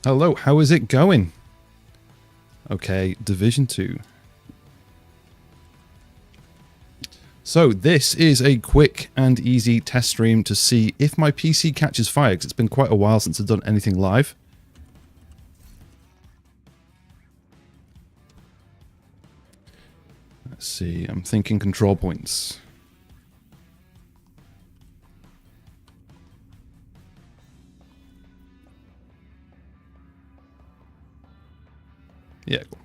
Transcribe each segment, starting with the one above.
Hello, how is it going? Okay, Division 2. So this is a quick and easy test stream to see if my PC catches fire, because it's been quite a while since I've done anything live. Let's see, I'm thinking control points. Yeah, cool.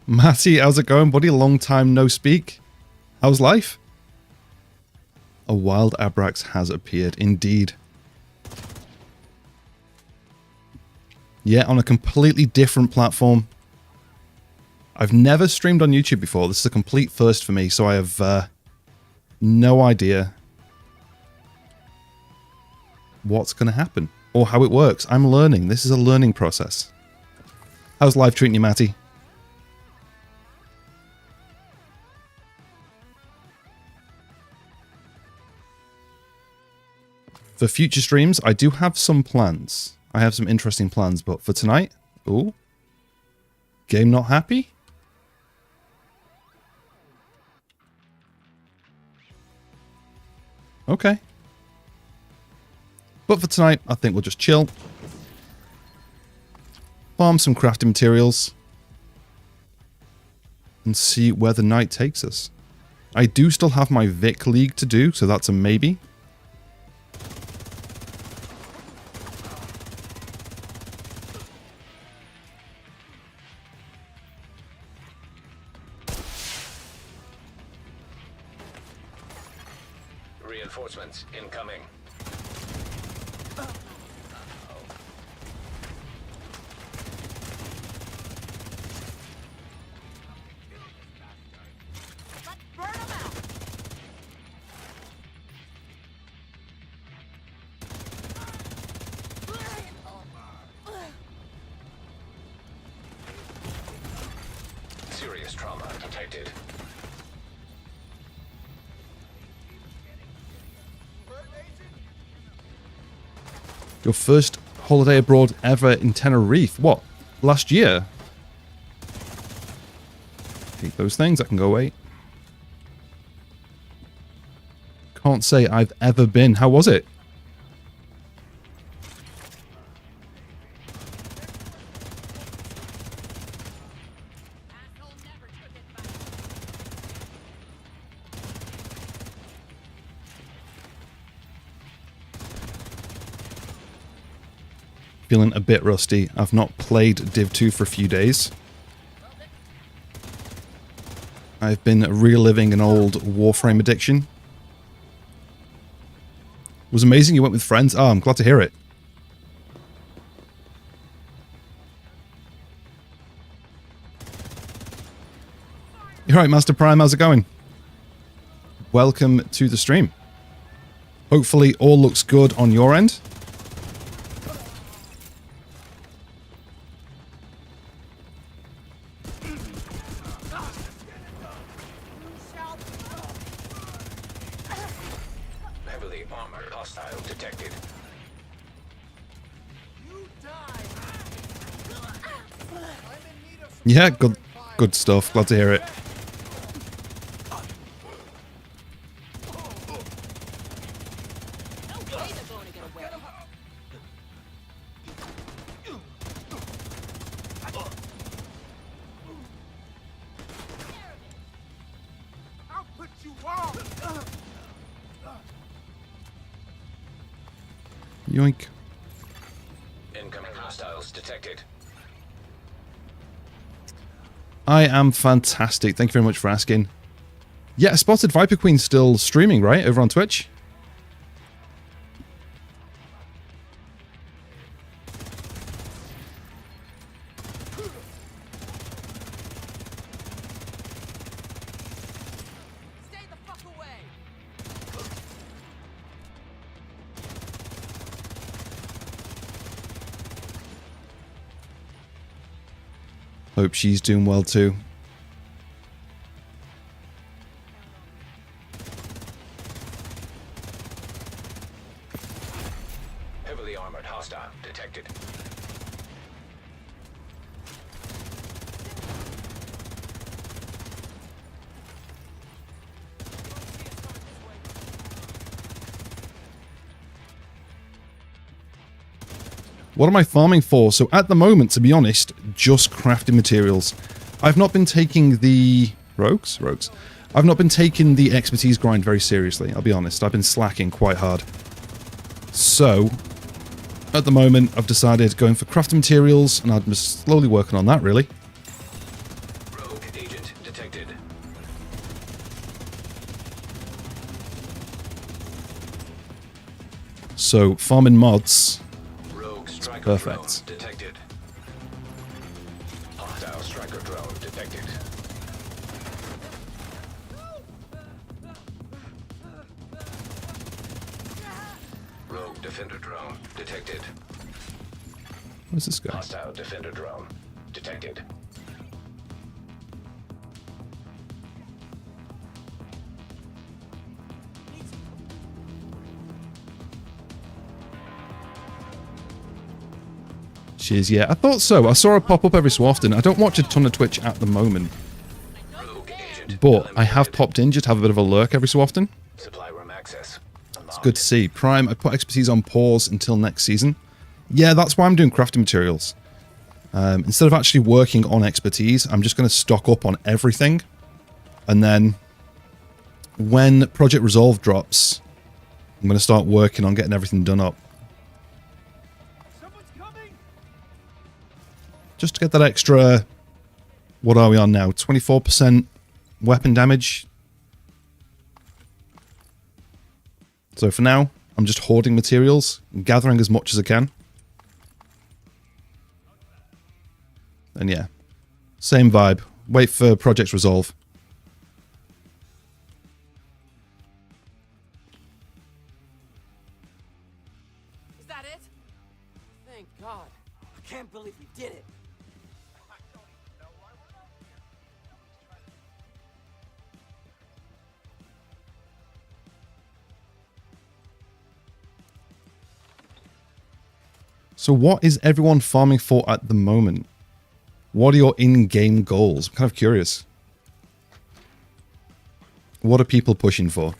Matty, how's it going, buddy? Long time no speak. How's life? A wild Abrax has appeared, indeed. Yeah, on a completely different platform. I've never streamed on YouTube before. This is a complete first for me, so I have no idea what's going to happen or how it works. I'm learning. This is a learning process. How's life treating you, Matty? For future streams, I do have some plans. I have some interesting plans, but for tonight, ooh, game not happy? Okay. But for tonight, I think we'll just chill. Farm some crafting materials. And see where the night takes us. I do still have my Vic League to do, so that's a maybe. Reinforcements incoming. Let's burn them out. Serious trauma detected. Your first holiday abroad ever in Tenerife. What? Last year? Take those things, that can go away. Can't say I've ever been. How was it? Feeling a bit rusty. I've not played Div 2 for a few days. I've been reliving an old Warframe addiction. It was amazing you went with friends. Oh, I'm glad to hear it. You're right, Master Prime. How's it going? Welcome to the stream. Hopefully all looks good on your end. Heavily armored hostile detected. Yeah, good stuff. Glad to hear it. Yoink. Incoming hostiles detected. I am fantastic. Thank you very much for asking. Yeah, I spotted Viper Queen still streaming, right? Over on Twitch? Stay the fuck away. Hope she's doing well too. Heavily armored hostile detected. What am I farming for? So at the moment, to be honest, just crafting materials. I've not been taking the... Rogues? I've not been taking the expertise grind very seriously, I'll be honest. I've been slacking quite hard. So, at the moment, I've decided going for crafting materials, and I'm just slowly working on that, really. Rogue agent detected. So, farming mods... Rogue striker perfect. drone detected. Hostile striker drone detected. Rogue defender drone detected. Where's this guy? Hostile defender drone detected. Cheers, yeah. I thought so. I saw her pop up every so often. I don't watch a ton of Twitch at the moment, Rogue agent but I have eliminated. popped in just to have a bit of a lurk every so often. Supply room access. It's good to see. Prime, I put expertise on pause until next season. Yeah, that's why I'm doing crafting materials. Instead of actually working on expertise, I'm just going to stock up on everything. And then when Project Resolve drops, I'm going to start working on getting everything done up. Someone's coming. Just to get that extra... What are we on now? 24% weapon damage. So for now, I'm just hoarding materials, gathering as much as I can. And yeah, same vibe. Wait for Project Resolve. Is that it? Thank God. I can't believe we did it. So what is everyone farming for at the moment? What are your in-game goals? I'm kind of curious. What are people pushing for?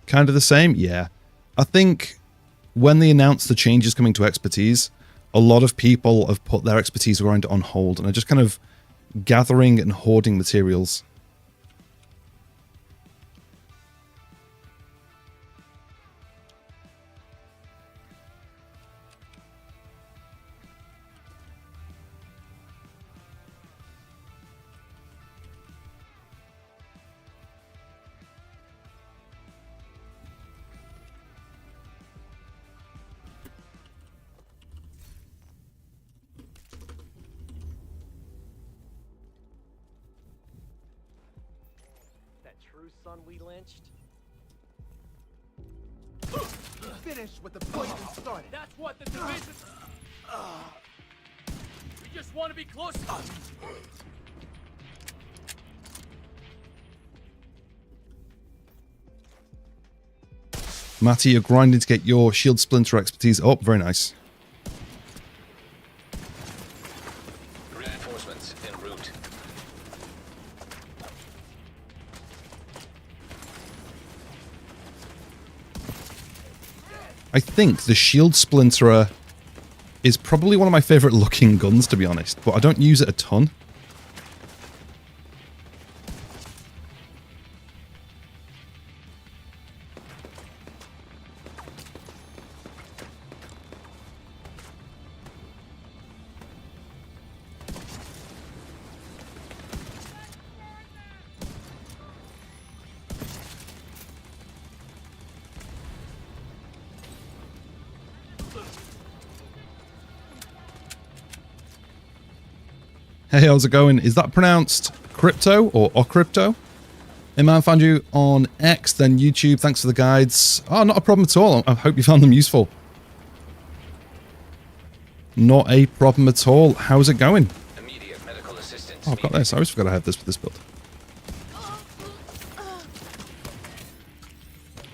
Kind of the same? Yeah. I think when they announced the changes coming to expertise, a lot of people have put their expertise grind on hold and are just kind of gathering and hoarding materials. That true son we lynched? Finish what the poison started. That's what the division. We just want to be close. Matty, you're grinding to get your shield splinter expertise up. Very nice. Reinforcements en route. I think the shield splinterer is probably one of my favorite looking guns, to be honest, but I don't use it a ton. Hey, how's it going? Is that pronounced crypto or crypto? Hey man, found you on X, then YouTube. Thanks for the guides. Oh, not a problem at all. I hope you found them useful. Not a problem at all. How's it going? Immediate medical assistance. Oh, I've got this. I always forgot I have this with this build.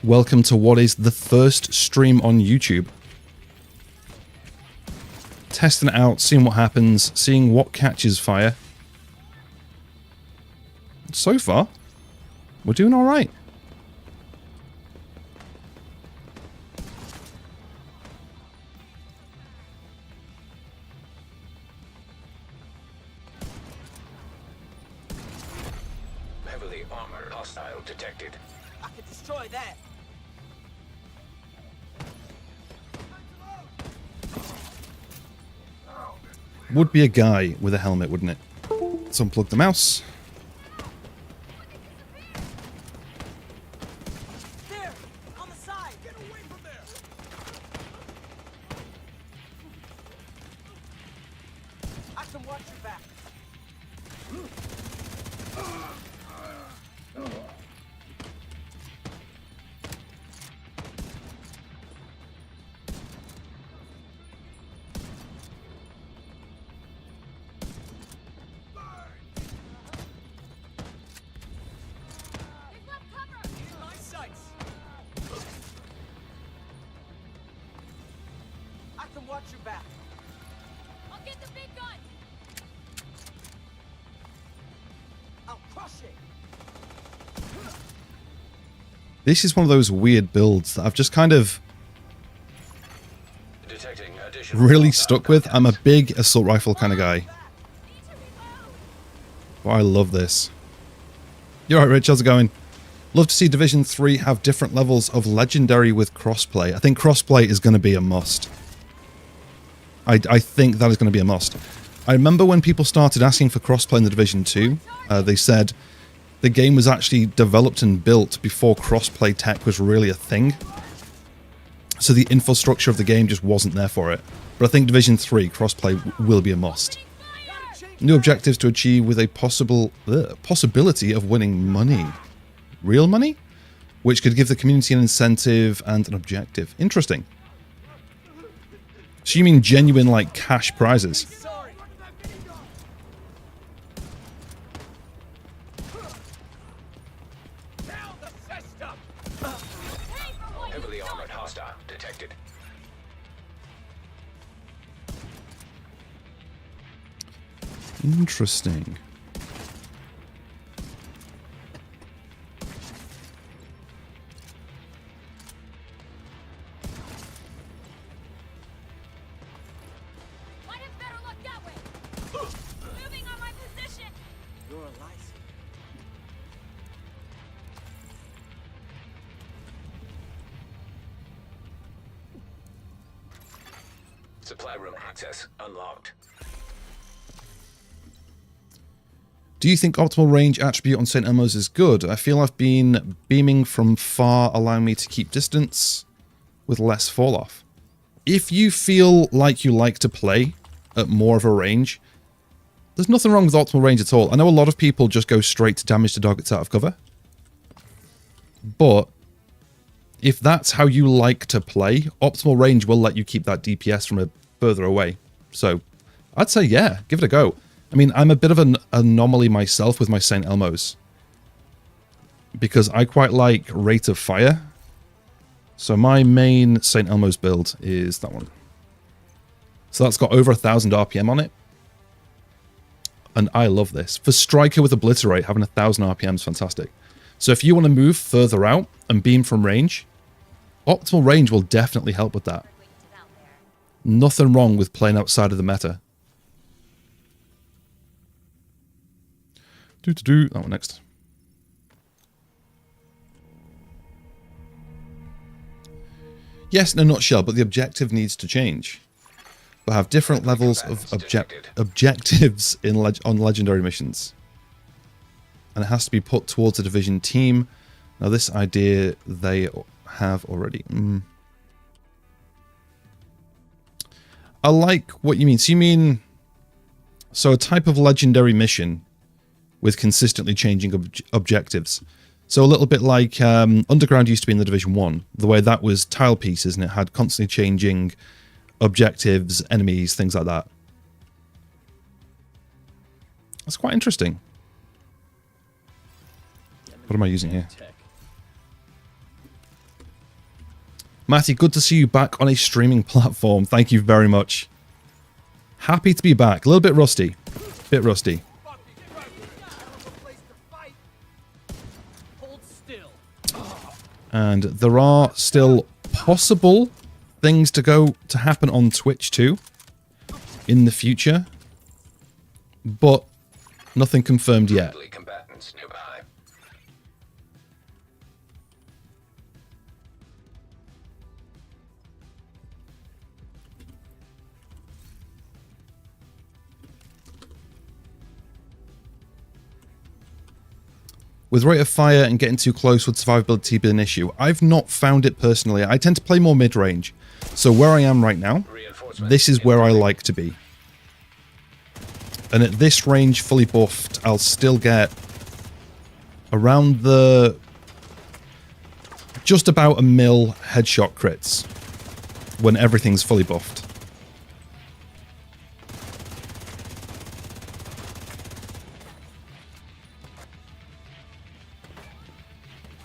Welcome to what is the first stream on YouTube. Testing it out, seeing what happens, seeing what catches fire. So far, we're doing all right. Heavily armored hostile detected. I could destroy that. Would be a guy with a helmet, wouldn't it? Let's unplug the mouse. There, on the side. Get away from there. I can watch your back. My sights. I can watch your back. I'll get the big gun! I'll crush it. This is one of those weird builds that I've just kind of Detecting additional really hostile stuck with. I'm a contact. big assault rifle kind of guy. Need to reload! But I love this. You're right, Rich. How's it going? Love to see Division 3 have different levels of legendary with crossplay. I think crossplay is going to be a must. I think that is going to be a must. I remember when people started asking for crossplay in the Division 2, they said the game was actually developed and built before crossplay tech was really a thing. So the infrastructure of the game just wasn't there for it. But I think Division 3 crossplay will be a must. New objectives to achieve with a possibility of winning money. Real money? Which could give the community an incentive and an objective. Interesting. So you mean genuine, like, cash prizes? Sorry. Down the system. Pay for what Heavily you've done! armored hostile detected. Interesting. Might have better look that way! Moving on my position! You're a license. Supply room access unlocked. Do you think optimal range attribute on St. Elmo's is good? I feel I've been beaming from far, allowing me to keep distance with less fall off. If you feel like you like to play at more of a range, there's nothing wrong with optimal range at all. I know a lot of people just go straight to damage to targets out of cover. But if that's how you like to play, optimal range will let you keep that DPS from a further away. So I'd say, yeah, give it a go. I mean, I'm a bit of an anomaly myself with my St. Elmo's, because I quite like rate of fire, So my main St. Elmo's build is that one. So that's got over 1,000 RPM on it. And I love this. For Striker with Obliterate, having 1,000 RPM is fantastic. So if you want to move further out and beam from range, optimal range will definitely help with that. Nothing wrong with playing outside of the meta. That one next. Yes, in a nutshell, but the objective needs to change. We'll have different levels of objectives on legendary missions. And it has to be put towards a division team. Now this idea they have already. I like what you mean. So you mean... So a type of legendary mission with consistently changing objectives. So a little bit like Underground used to be in the Division 1. The way that was tile pieces and it had constantly changing objectives, enemies, things like that. That's quite interesting. What am I using here? Matty, good to see you back on a streaming platform. Thank you very much. Happy to be back. A little bit rusty. Bit rusty. And there are still possible things to happen on Twitch too in the future, but nothing confirmed yet. Combatants nearby. With rate of fire and getting too close would survivability be an issue? I've not found it personally. I tend to play more mid-range. So where I am right now, this is where I like to be. And at this range, fully buffed, I'll still get around the... just about a mil headshot crits when everything's fully buffed.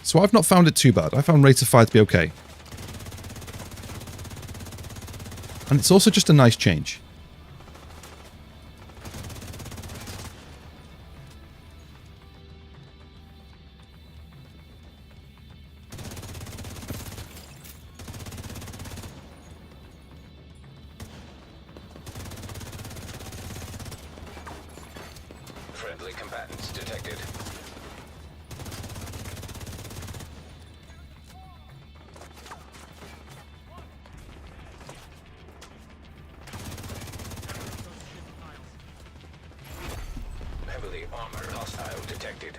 So I've not found it too bad. I found rate of fire to be okay. And it's also just a nice change. Friendly combatants detected. Heavily armored hostile detected.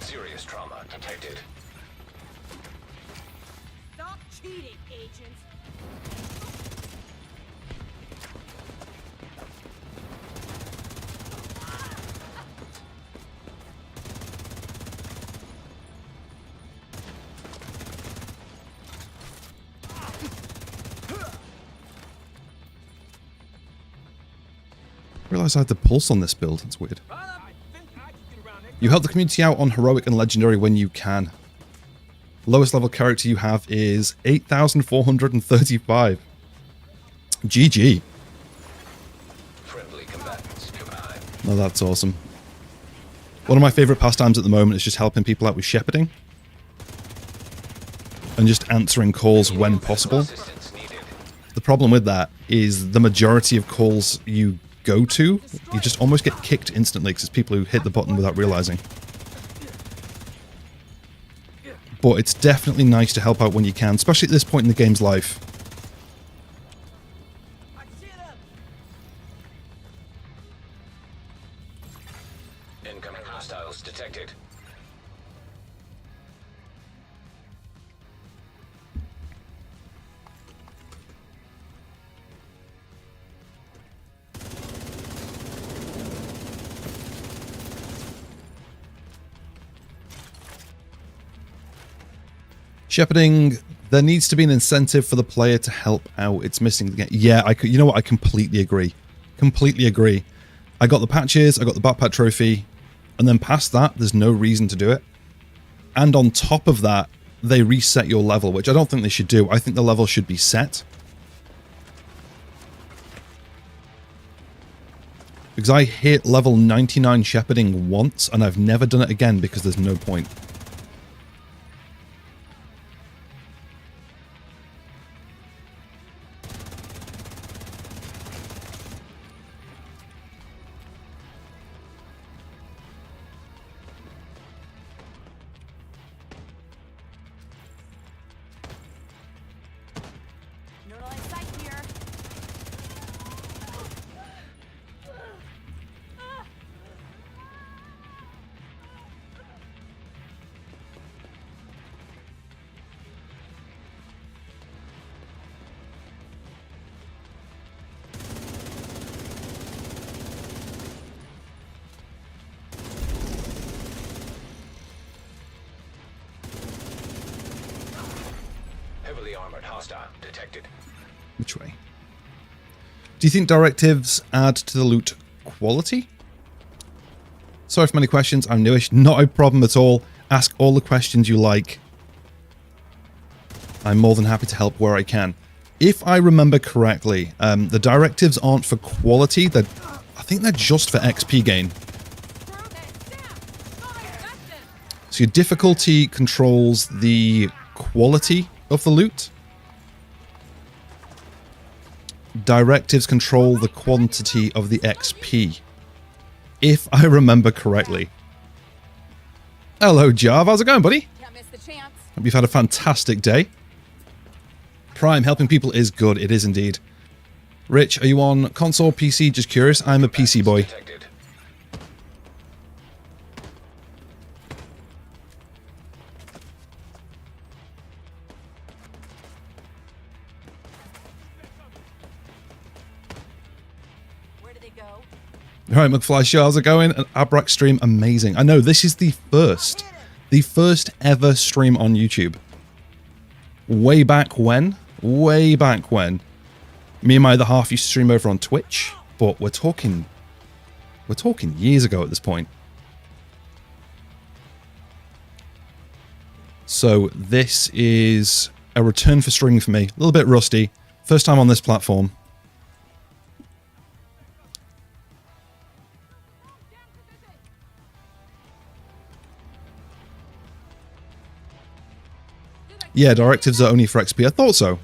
Serious trauma detected. Stop cheating, agents. I realised I had the pulse on this build. It's weird. You help the community out on heroic and legendary when you can. Lowest level character you have is 8,435. GG. Friendly combatants nearby. Oh, that's awesome. One of my favourite pastimes at the moment is just helping people out with shepherding. And just answering calls when possible. Assistance needed. The problem with that is the majority of calls you go to, you just almost get kicked instantly because it's people who hit the button without realizing. But it's definitely nice to help out when you can, especially at this point in the game's life. Incoming hostiles detected. Shepherding, there needs to be an incentive for the player to help out. It's missing the game. Yeah, you know what? I completely agree. Completely agree. I got the patches, I got the backpack trophy, and then past that, there's no reason to do it. And on top of that, they reset your level, which I don't think they should do. I think the level should be set. Because I hit level 99 shepherding once, and I've never done it again because there's no point. No line of sight here. Heavily armored hostile detected. Which way? Do you think directives add to the loot quality? Sorry for many questions. I'm newish. Not a problem at all. Ask all the questions you like. I'm more than happy to help where I can. If I remember correctly, the directives aren't for quality. I think they're just for XP gain. So your difficulty controls the quality of the loot. Directives control the quantity of the XP. If I remember correctly. Hello, Jav. How's it going, buddy? Can't miss the chance. Hope you've had a fantastic day. Prime, helping people is good. It is indeed. Rich, are you on console, PC? Just curious. I'm a PC boy. Detected. Where do they go? All right, McFly Show, how's it going? An Abrax stream, amazing. I know, this is the first ever stream on YouTube. Way back when, me and my other half used to stream over on Twitch, but we're talking years ago at this point. So this is a return for streaming for me. A little bit rusty. First time on this platform. Yeah, directives are only for XP. I thought so.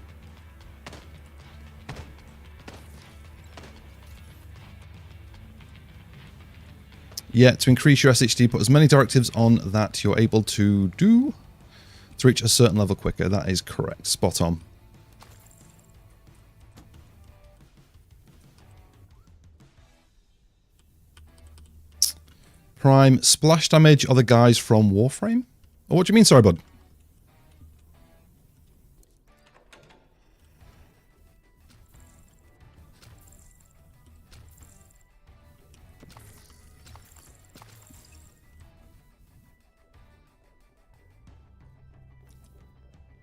Yeah, to increase your SHD, put as many directives on that you're able to do to reach a certain level quicker. That is correct. Spot on. Prime, splash damage are the guys from Warframe? Oh, what do you mean? Sorry, bud.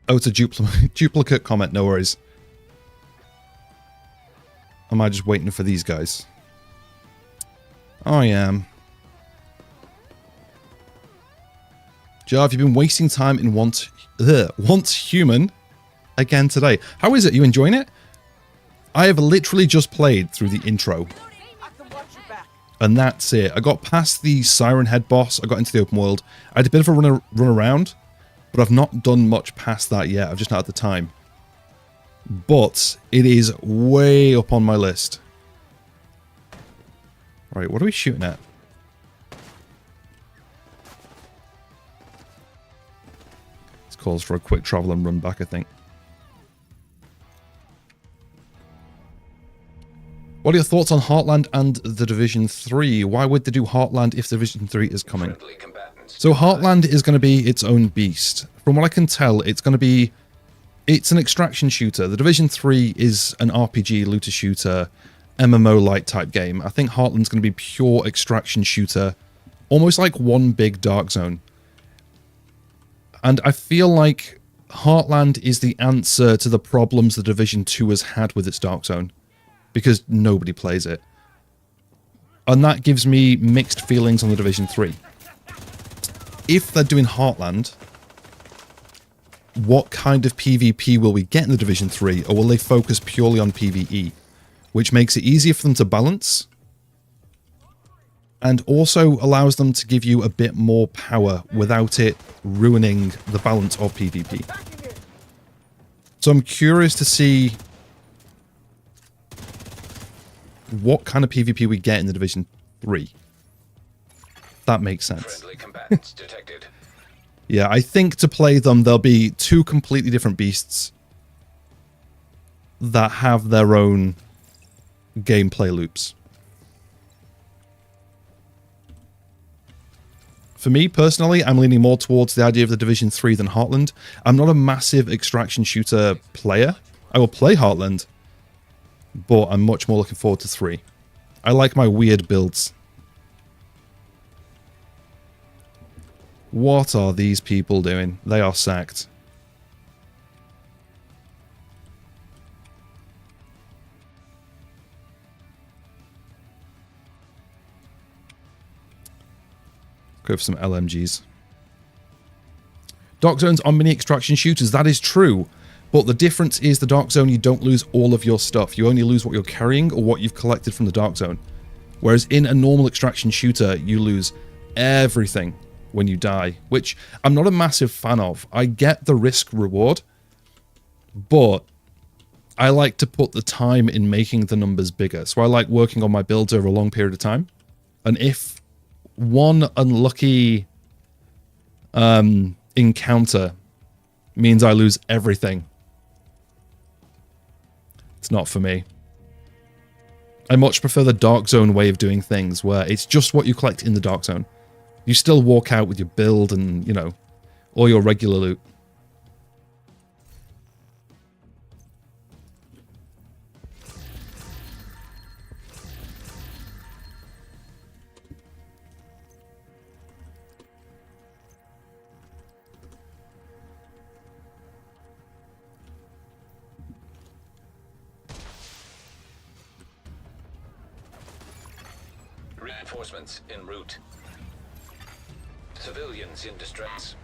Oh, it's a duplicate comment, no worries. Am I just waiting for these guys? I am. Jarv, you've been wasting time in Want Human again today. How is it? You enjoying it? I have literally just played through the intro. I can watch your back. And that's it. I got past the Siren Head boss. I got into the open world. I had a bit of a run around. But I've not done much past that yet. I've just not had the time. But it is way up on my list. Right, what are we shooting at? This calls for a quick travel and run back, I think. What are your thoughts on Heartland and the Division 3? Why would they do Heartland if Division 3 is coming? Friendly combatants. So Heartland is going to be its own beast. From what I can tell, it's going to be... It's an extraction shooter. The Division 3 is an RPG, looter shooter, MMO-like type game. I think Heartland's going to be pure extraction shooter, almost like one big Dark Zone. And I feel like Heartland is the answer to the problems the Division 2 has had with its Dark Zone, because nobody plays it. And that gives me mixed feelings on the Division 3. if they're doing Heartland, what kind of PvP will we get in the Division 3, or will they focus purely on PvE, which makes it easier for them to balance and also allows them to give you a bit more power without it ruining the balance of PvP. So I'm curious to see what kind of PvP we get in the Division 3. That makes sense. Friendly combatants detected. Yeah, I think to play them, they'll be two completely different beasts that have their own gameplay loops. For me, personally, I'm leaning more towards the idea of the Division 3 than Heartland. I'm not a massive extraction shooter player. I will play Heartland, but I'm much more looking forward to 3. I like my weird builds. What are these people doing? They are sacked. Go for some LMGs. Dark zones are mini extraction shooters. That is true. But the difference is the Dark Zone, you don't lose all of your stuff. You only lose what you're carrying or what you've collected from the Dark Zone. Whereas in a normal extraction shooter, you lose everything when you die, which I'm not a massive fan of. I get the risk reward, but I like to put the time in making the numbers bigger. So I like working on my builds over a long period of time. And if one unlucky encounter means I lose everything, it's not for me. I much prefer the Dark Zone way of doing things, where it's just what you collect in the Dark Zone. You still walk out with your build and, you know, all your regular loot. Reinforcements en route. Civilians in distress.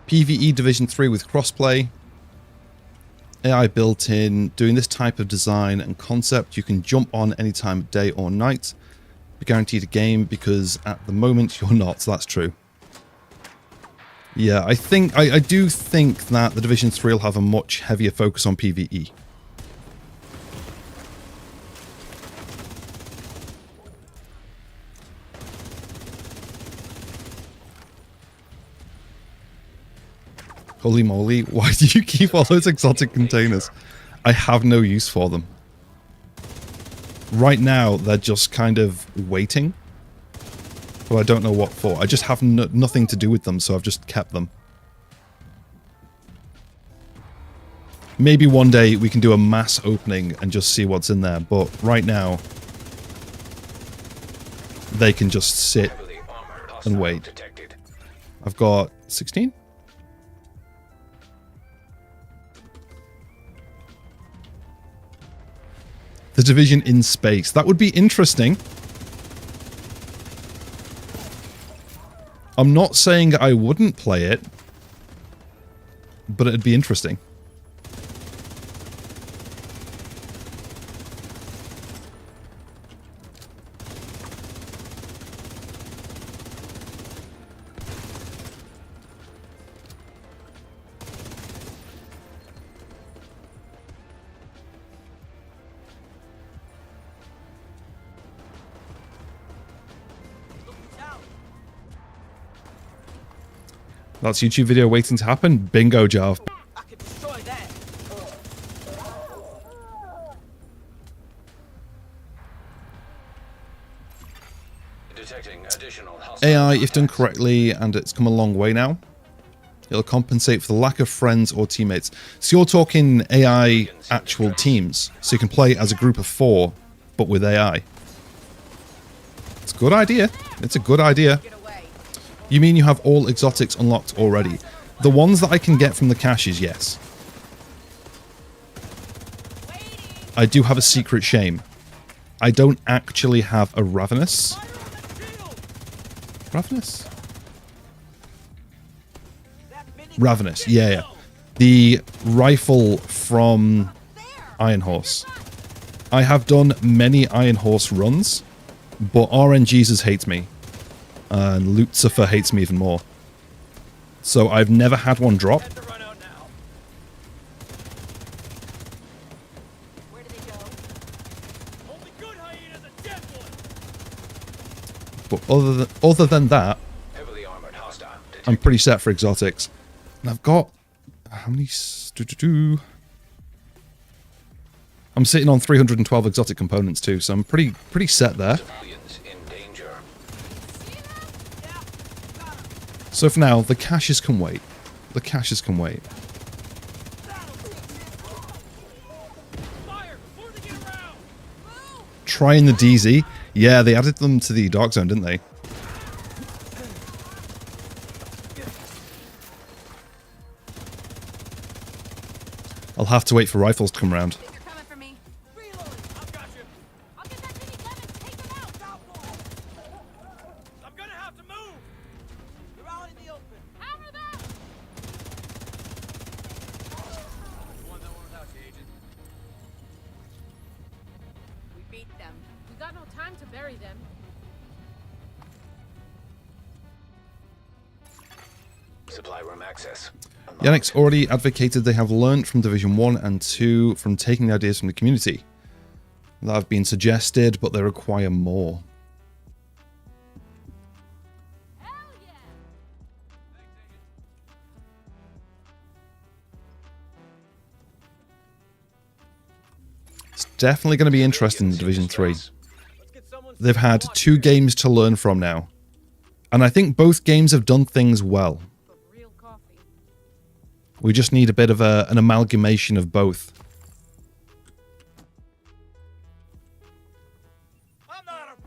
PvE Division 3 with crossplay. AI built in, doing this type of design and concept, you can jump on any time of day or night. Be guaranteed a game because at the moment you're not, so that's true. Yeah, I do think that the Division 3 will have a much heavier focus on PvE. Holy moly, why do you keep all those exotic containers? I have no use for them. Right now, they're just kind of waiting. But I don't know what for. I just have nothing to do with them, so I've just kept them. Maybe one day we can do a mass opening and just see what's in there, but right now, they can just sit and wait. I've got 16? The Division in space. That would be interesting. I'm not saying I wouldn't play it, but it'd be interesting. That's YouTube video waiting to happen. Bingo, Jarv. I could destroy that. Detecting additional hostile AI, if done contacts. correctly, and it's come a long way now, it'll compensate for the lack of friends or teammates. So you're talking AI actual teams, so you can play as a group of 4, but with AI. It's a good idea. It's a good idea. You mean you have all exotics unlocked already? The ones that I can get from the caches, yes. I do have a secret shame. I don't actually have a Ravenous. Ravenous? Ravenous, yeah. The rifle from Iron Horse. I have done many Iron Horse runs, but RNGesus hates me. And Lucifer hates me even more. So I've never had one drop. But other than that, Heavily armored hostile. I'm pretty set for exotics. And I've got... How many... I'm sitting on 312 exotic components too, so I'm pretty set there. Civilians in danger. So for now, the caches can wait. The caches can wait. Trying the DZ. Yeah, they added them to the Dark Zone, didn't they? I'll have to wait for rifles to come around. Think you're coming for me? Reloading. I've got you. I'll get that mini gun and take them out. I'm gonna have to move. They're out in the open. Hammer them. One that one without you, Agent. We beat them. We got no time to bury them. Supply room access. Yannick's already advocated they have learned from Division 1 and 2 from taking the ideas from the community. That have been suggested, but they require more. Hell yeah. It's definitely going to be interesting in Division 3. Let's get someone. They've had 2 games to learn from now. And I think both games have done things well. But real coffee. We just need a bit of an amalgamation of both. I'm not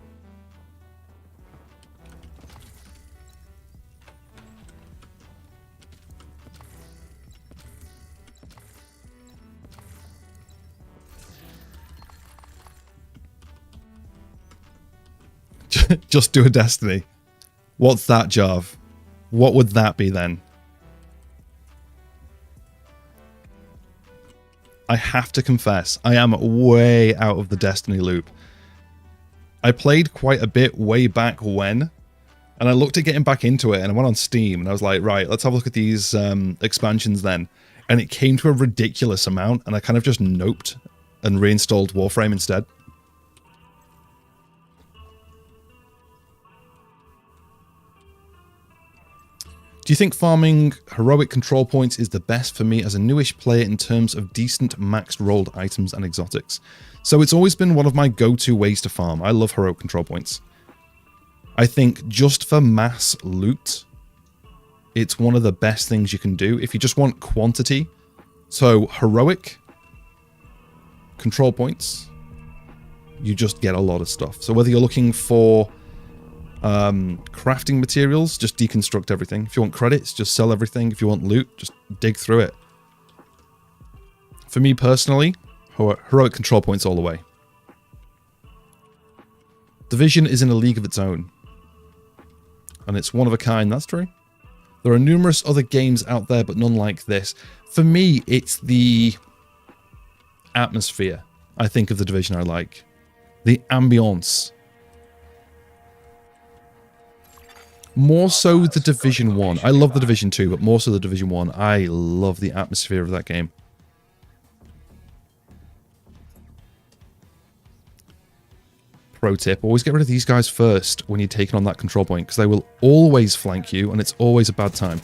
a. Just do a Destiny. What's that, Jarv? What would that be then? I have to confess, I am way out of the Destiny loop. I played quite a bit way back when, and I looked at getting back into it, and I went on Steam, and I was like, right, let's have a look at these expansions then. And it came to a ridiculous amount, and I kind of just noped and reinstalled Warframe instead. Do you think farming heroic control points is the best for me as a newish player in terms of decent maxed rolled items and exotics? So it's always been one of my go-to ways to farm. I love heroic control points. I think just for mass loot, it's one of the best things you can do if you just want quantity. So heroic control points, you just get a lot of stuff. So whether you're looking for crafting materials, just deconstruct everything. If you want credits, just sell everything. If you want loot, just dig through it. For me personally, heroic control points all the way. Division is in a league of its own. And it's one of a kind, that's true. There are numerous other games out there, but none like this. For me, it's the atmosphere, I think, of the Division I like. The ambience. More so the Division 1. I love the Division 2, but more so the Division 1. I love the atmosphere of that game. Pro tip, always get rid of these guys first when you're taking on that control point, because they will always flank you, and it's always a bad time.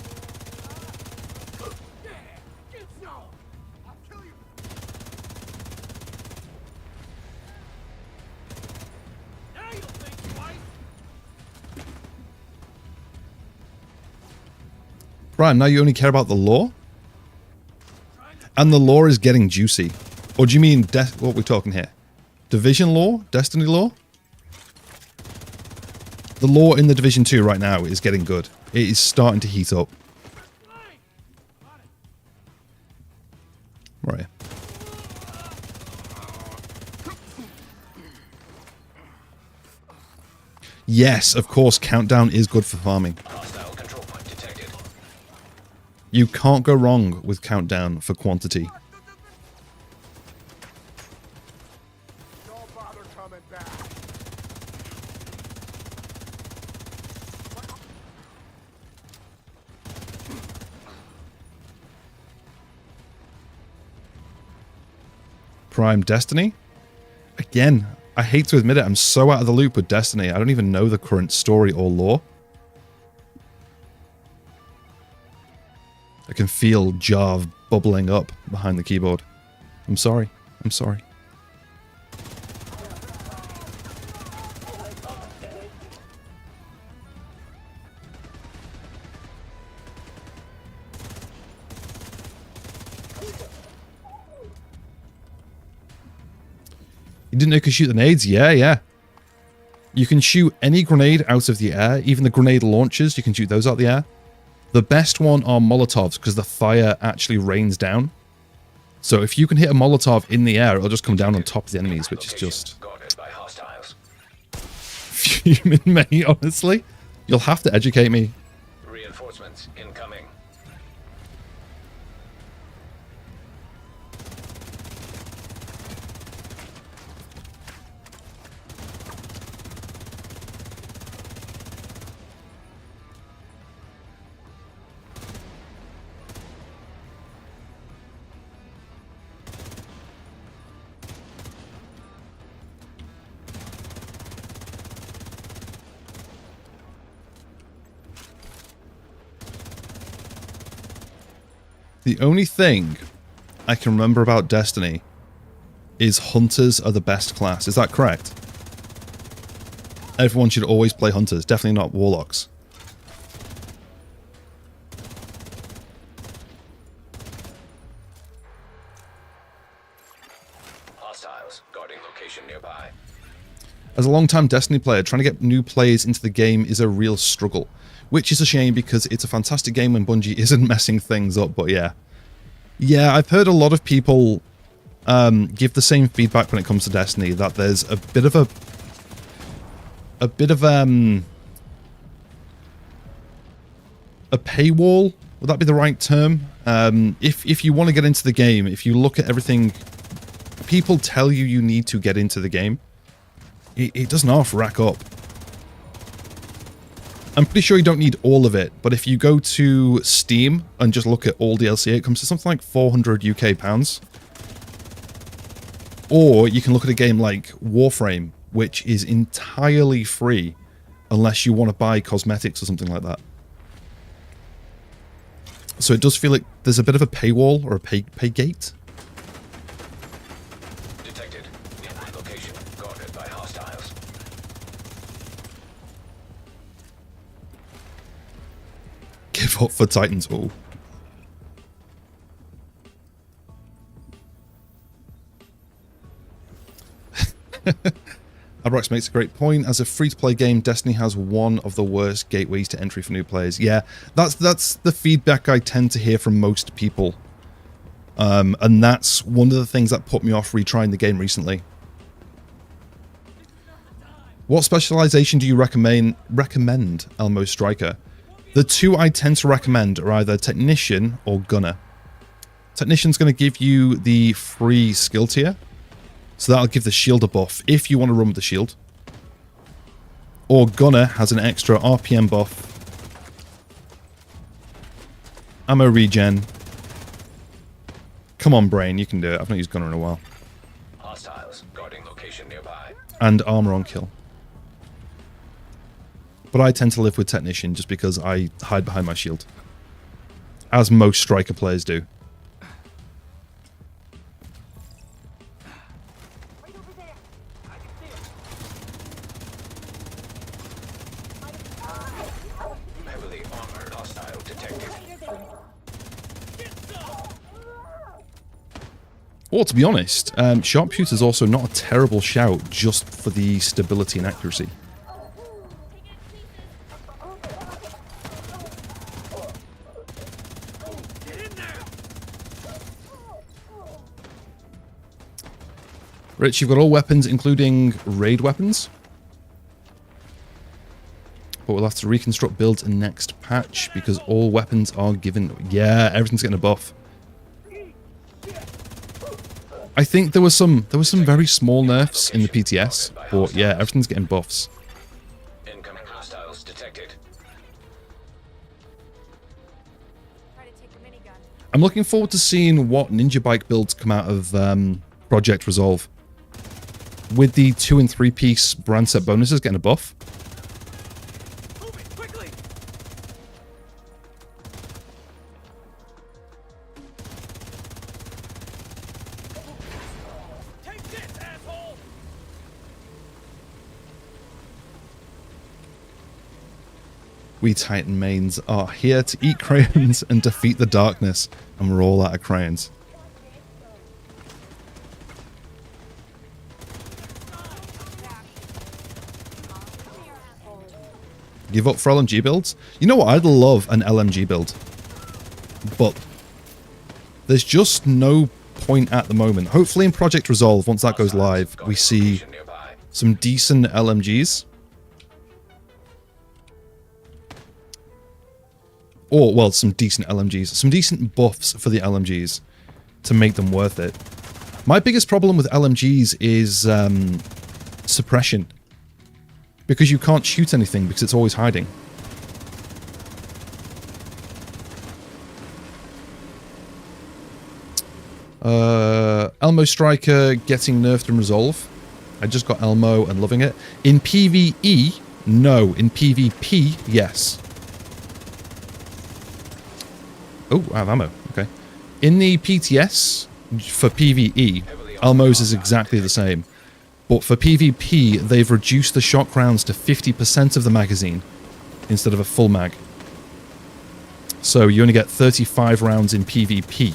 Brian, now you only care about the lore? And the lore is getting juicy. Or do you mean what we're talking here? Division lore? Destiny lore? The lore in the Division 2 right now is getting good. It is starting to heat up. Right. Yes, of course, countdown is good for farming. Hostile control point detected. You can't go wrong with countdown for quantity. Don't bother coming back. Prime Destiny? Again, I hate to admit it, I'm so out of the loop with Destiny. I don't even know the current story or lore. I can feel Jarv bubbling up behind the keyboard. I'm sorry. I'm sorry. You didn't know you could shoot the nades? Yeah, yeah. You can shoot any grenade out of the air. Even the grenade launchers, you can shoot those out of the air. The best one are Molotovs because the fire actually rains down. So if you can hit a Molotov in the air, it'll just come down on top of the enemies, which is just... Guarded by hostiles. fuming, mate, honestly. You'll have to educate me. Reinforcements incoming. The only thing I can remember about Destiny is Hunters are the best class. Is that correct? Everyone should always play Hunters, definitely not Warlocks. Hostiles guarding location nearby. As a long-time Destiny player, trying to get new players into the game is a real struggle. Which is a shame because it's a fantastic game when Bungie isn't messing things up, but yeah. Yeah, I've heard a lot of people give the same feedback when it comes to Destiny, that there's a bit of a paywall. Would that be the right term? If you want to get into the game, if you look at everything people tell you you need to get into the game, it doesn't half rack up. I'm pretty sure you don't need all of it, but if you go to Steam and just look at all DLC, it comes to something like 400 UK pounds. Or you can look at a game like Warframe, which is entirely free, unless you want to buy cosmetics or something like that. So it does feel like there's a bit of a paywall or a pay gate. Detected. In location guarded by hostiles. Give up for Titans. Oh. Abrax makes a great point. As a free-to-play game, Destiny has one of the worst gateways to entry for new players. Yeah, that's the feedback I tend to hear from most people. And that's one of the things that put me off retrying the game recently. What specialization do you recommend, Elmo Striker? The two I tend to recommend are either Technician or Gunner. Technician's going to give you the free skill tier. So that'll give the shield a buff if you want to run with the shield. Or Gunner has an extra RPM buff, ammo regen. Come on, Brain, you can do it. I've not used Gunner in a while. Hostiles guarding location nearby. And armor on kill. But I tend to live with Technician just because I hide behind my shield. As most Striker players do. Heavily armored hostile detected. Or, to be honest, sharpshooter is also not a terrible shout just for the stability and accuracy. Rich, you've got all weapons, including raid weapons. But we'll have to reconstruct builds in next patch because all weapons are given... Yeah, everything's getting a buff. I think there was some very small nerfs in the PTS, but yeah, everything's getting buffs. Incoming hostiles detected. Try to take a minigun. I'm looking forward to seeing what ninja bike builds come out of Project Resolve. With the 2- and 3-piece brand set bonuses getting a buff. Move it quickly. Take this, asshole. We Titan mains are here to eat crayons and defeat the darkness, and we're all out of crayons. Give up for LMG builds? You know what? I'd love an LMG build. But there's just no point at the moment. Hopefully in Project Resolve, once that goes live, we see some decent LMGs. Or, well, some decent LMGs. Some decent buffs for the LMGs to make them worth it. My biggest problem with LMGs is suppression. Because you can't shoot anything because it's always hiding. Elmo Striker getting nerfed in Resolve. I just got Elmo and loving it. In PvE, no. In PvP, yes. Oh, I have ammo. Okay. In the PTS, for PvE, Elmo's is exactly the same. But for PvP, they've reduced the shock rounds to 50% of the magazine instead of a full mag. So you only get 35 rounds in PvP.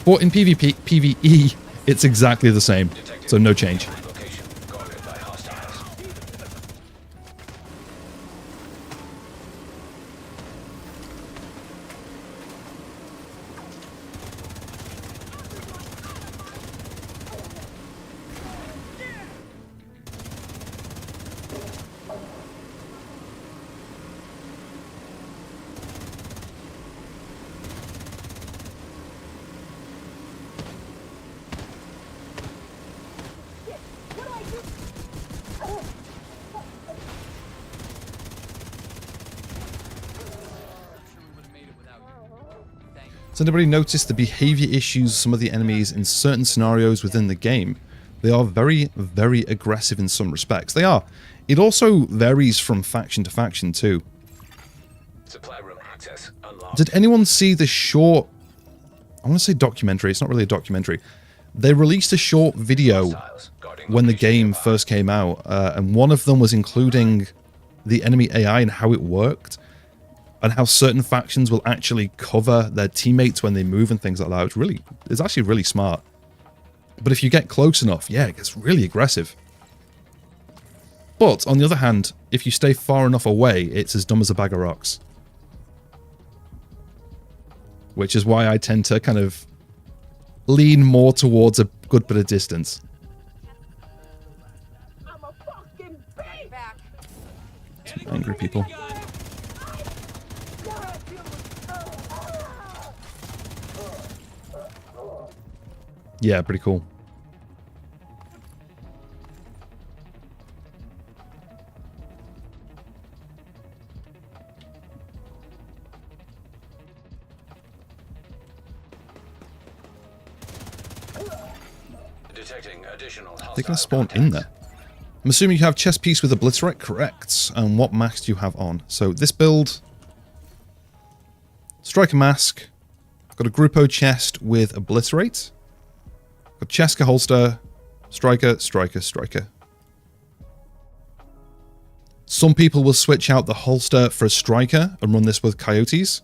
But in PvE, it's exactly the same. So no change. Location guarded by hostiles. Has anybody noticed the behavior issues of some of the enemies in certain scenarios within the game? They are very, very aggressive in some respects. They are. It also varies from faction to faction too. Supply room access unlocked. Did anyone see the short... I want to say documentary. It's not really a documentary. They released a short video Hostiles guarding when the location game nearby. first came out. And one of them was including the enemy AI and how it worked. And how certain factions will actually cover their teammates when they move and things like that. It's actually really smart. But if you get close enough, yeah, it gets really aggressive. But, on the other hand, if you stay far enough away, it's as dumb as a bag of rocks. Which is why I tend to kind of lean more towards a good bit of distance. I'm a fucking beast! Back. Angry people. Yeah, pretty cool. Detecting additional They're hostile going to spawn in there. I'm assuming you have chest piece with obliterate, correct? And what mask do you have on? So this build, striker mask. I've got a Gruppo chest with obliterate. Got Cheska holster, striker, striker, striker. Some people will switch out the holster for a striker and run this with coyotes.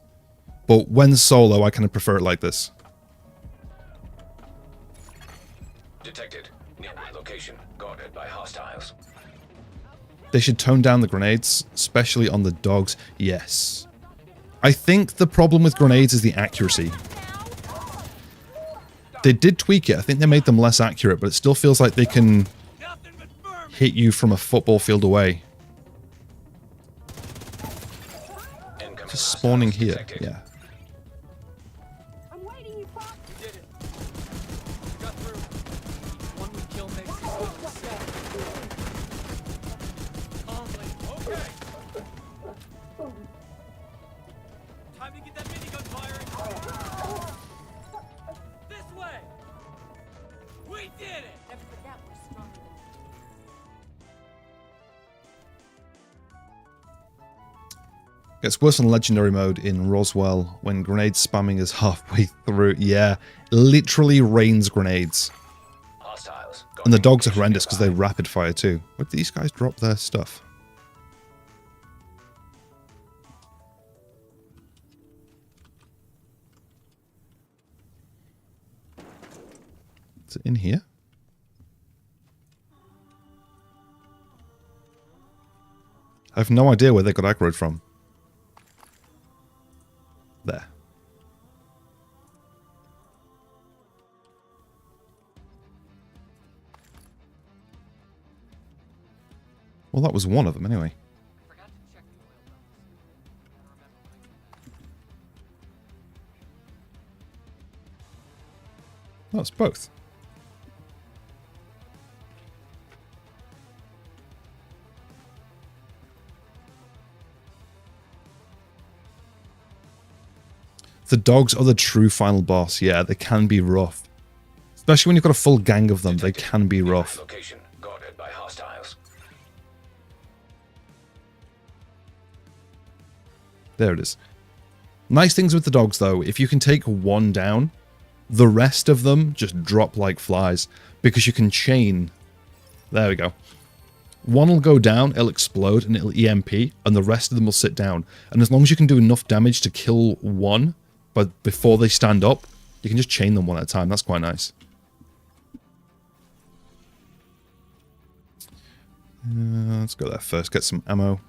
But when solo, I kind of prefer it like this. Detected. Nearby location. Guarded by hostiles. They should tone down the grenades, especially on the dogs. Yes. I think the problem with grenades is the accuracy. They did tweak it. I think they made them less accurate, but it still feels like they can hit you from a football field away. Just spawning here. Detected. Yeah. I'm waiting, you fuck! You did it. You got through. One we kill makes this one set. Calmly. Okay. Time to get that minigun firing. This way. We did it. Never forget we're stronger than Gets worse on legendary mode in Roswell when grenade spamming is halfway through. Yeah, literally rains grenades. Hostiles. And the Guarding dogs are location horrendous because they nearby. rapid fire too. Where did these guys drop their stuff? Is it in here? I have no idea where they got aggroed from. There. Well, that was one of them anyway. Forgot to check the oil levels. I remember. That's both. The dogs are the true final boss. Yeah, they can be rough. Especially when you've got a full gang of them, they can be rough. Location. Guarded by hostiles. There it is. Nice things with the dogs, though. If you can take one down, the rest of them just drop like flies. Because you can chain. There we go. One will go down, it'll explode, and it'll EMP, and the rest of them will sit down. And as long as you can do enough damage to kill one, but before they stand up, you can just chain them one at a time. That's quite nice. Let's go there first, get some ammo.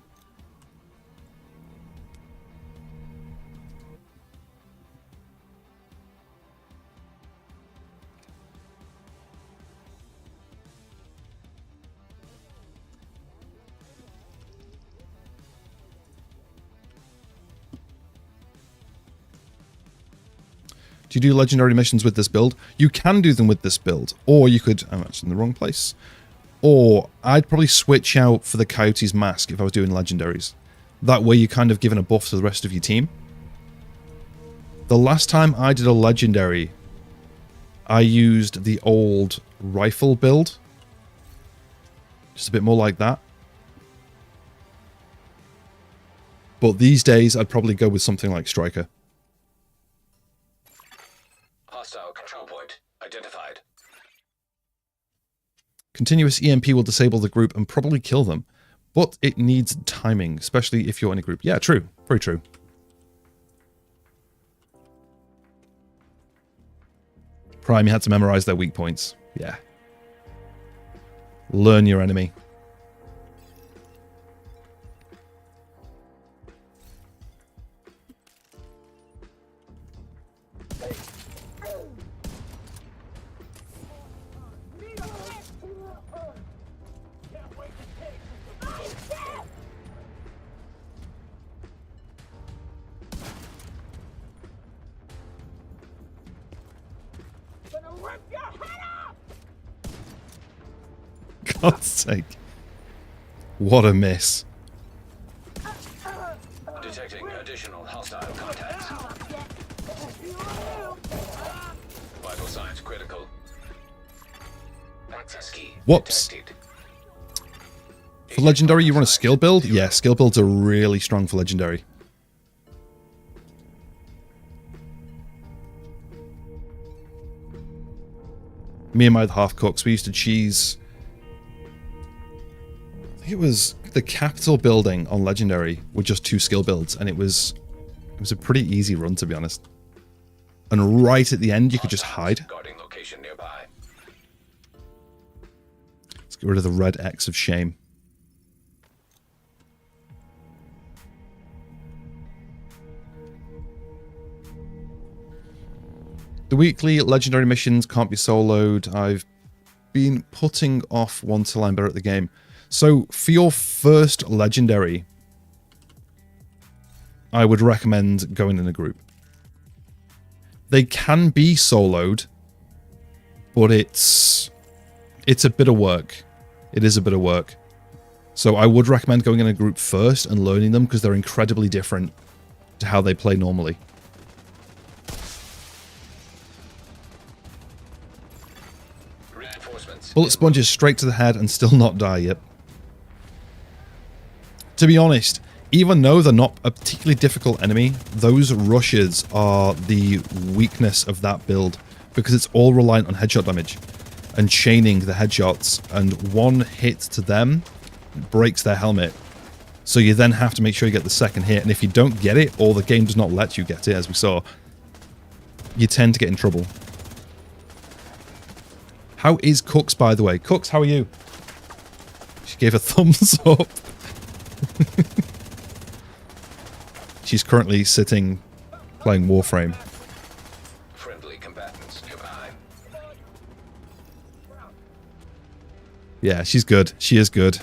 Do you do legendary missions with this build? You can do them with this build, or you could... I'm actually in the wrong place. Or I'd probably switch out for the Coyote's Mask if I was doing legendaries. That way you're kind of giving a buff to the rest of your team. The last time I did a legendary, I used the old rifle build. Just a bit more like that. But these days, I'd probably go with something like Striker. Hostile control point identified. Continuous EMP will disable the group and probably kill them. But it needs timing, especially if you're in a group. Yeah, true. Very true. Prime, you had to memorize their weak points. Yeah. Learn your enemy. God's sake. What a miss. Detecting additional hostile contacts. Vital signs critical. Access key Whoops. detected. For legendary, you run a skill build? Yeah, skill builds are really strong for legendary. Me and my half cooks, we used to cheese. I think it was the capital building on legendary with just 2 skill builds, and it was a pretty easy run, to be honest. And right at the end, you could just hide. Guarding location nearby. Let's get rid of the red X of shame. The weekly legendary missions can't be soloed. I've been putting off one till I'm better at the game. So for your first legendary, I would recommend going in a group. They can be soloed, but it's a bit of work. It is a bit of work. So I would recommend going in a group first and learning them because they're incredibly different to how they play normally. Bullet sponges straight to the head and still not die, yep. To be honest, even though they're not a particularly difficult enemy, those rushes are the weakness of that build because it's all reliant on headshot damage and chaining the headshots, and one hit to them breaks their helmet. So you then have to make sure you get the second hit, and if you don't get it, or the game does not let you get it, as we saw, you tend to get in trouble. How is Cooks, by the way? Cooks, how are you? She gave a thumbs up. She's currently sitting playing Warframe. Friendly combatants nearby. Yeah, she's good. She is good.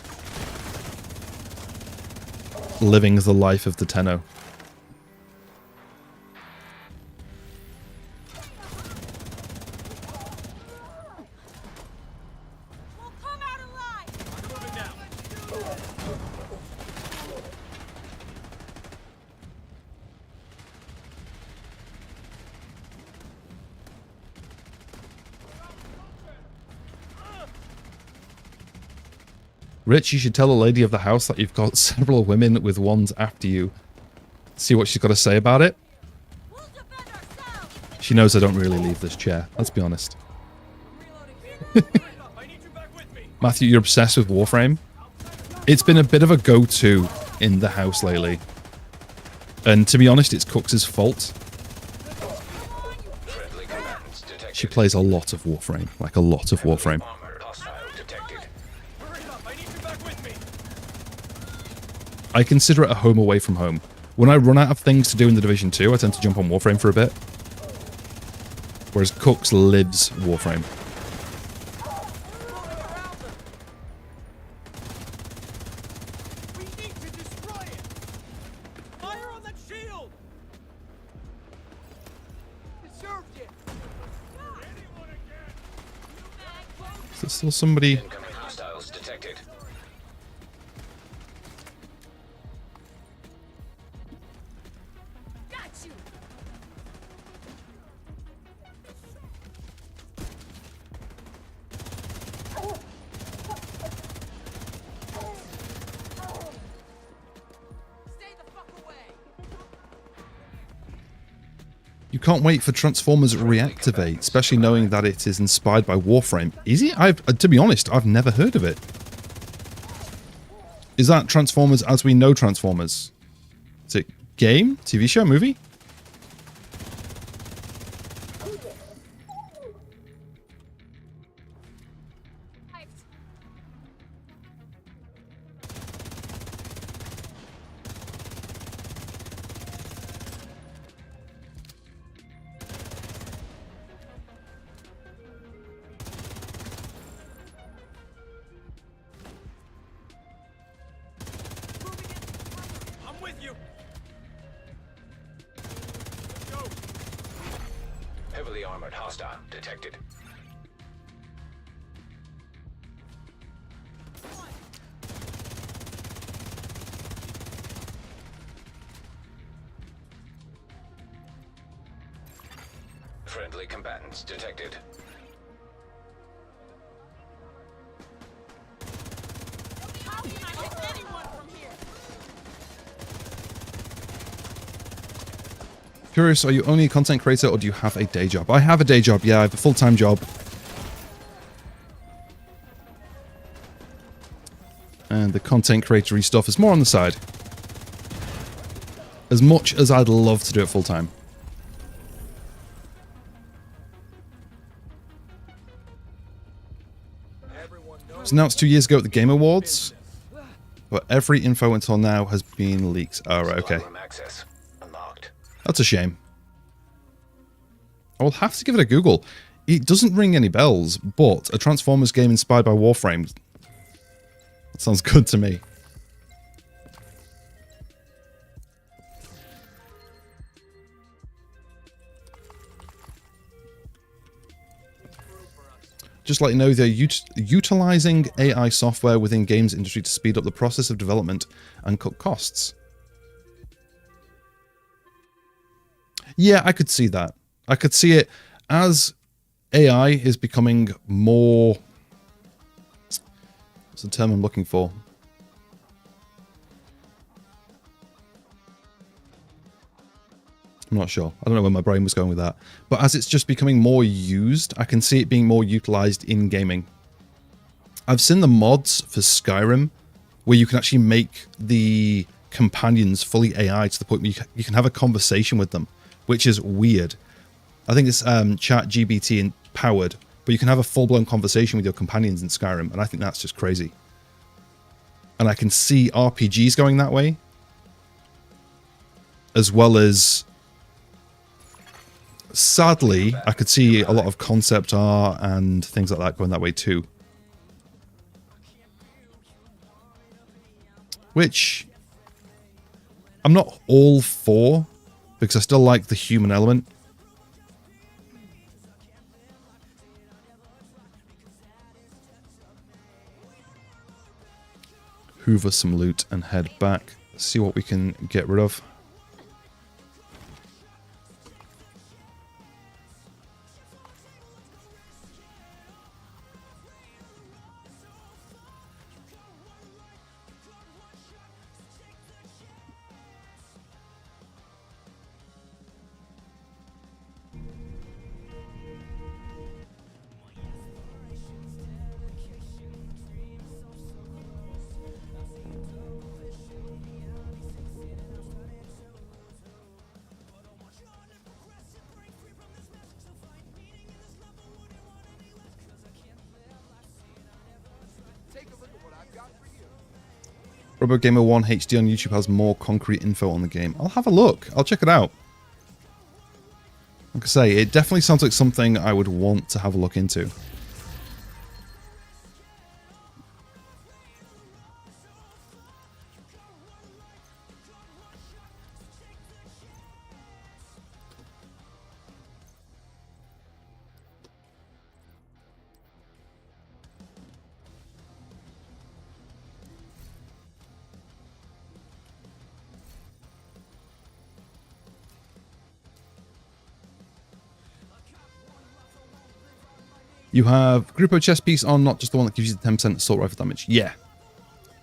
Living the life of the Tenno. We'll come out alive! Moving now. Rich, you should tell the lady of the house that you've got several women with wands after you. See what she's got to say about it. We'll defend ourselves! She knows I don't really leave this chair. Let's be honest. I need you back with me. Matthew, you're obsessed with Warframe? It's been a bit of a go-to in the house lately. And to be honest, it's Cooks' fault. Friendly combatants detected. She plays a lot of Warframe. Like a lot of Warframe. Armored hostile detected. Hurry up. I need you back with me. I consider it a home away from home. When I run out of things to do in the Division 2, I tend to jump on Warframe for a bit. Whereas Cooks lives Warframe. We need to destroy it. Fire on that shield. Deserved it. Is there still somebody? Incoming hostiles detected. Got you! Stay the fuck away! You can't wait for Transformers Reactivate, especially knowing that it is inspired by Warframe. Is it? To be honest, I've never heard of it. Is that Transformers as we know Transformers? Is it game? TV show? Movie? Hyped. I'm with you. Let's go. Heavily armored hostile detected. Friendly combatants detected. How can I hit anyone from here? Curious, are you only a content creator or do you have a day job? I have a day job, yeah, I have a full-time job. And the content creatory stuff is more on the side. As much as I'd love to do it full-time. Everyone knows. It was announced 2 years ago at the Game Awards, but every info until now has been leaked. Oh, right, okay. Supply room access unlocked. That's a shame. I will have to give it a Google. It doesn't ring any bells, but a Transformers game inspired by Warframe. That sounds good to me. Just let you know, they're utilizing AI software within games industry to speed up the process of development and cut costs. Yeah, I could see that. I could see it as AI is becoming more... What's the term I'm looking for? I'm not sure. I don't know where my brain was going with that. But as it's just becoming more used, I can see it being more utilized in gaming. I've seen the mods for Skyrim where you can actually make the companions fully AI to the point where you can have a conversation with them, which is weird. I think it's chat GBT powered, but you can have a full-blown conversation with your companions in Skyrim, and I think that's just crazy. And I can see RPGs going that way, as well as... Sadly, I could see a lot of concept art and things like that going that way too. Which I'm not all for, because I still like the human element. Hoover some loot and head back. See what we can get rid of. RoboGamer1 HD on YouTube has more concrete info on the game. I'll have a look. I'll check it out. Like I say, it definitely sounds like something I would want to have a look into. You have Grupo chest piece on, not just the one that gives you the 10% assault rifle damage. Yeah.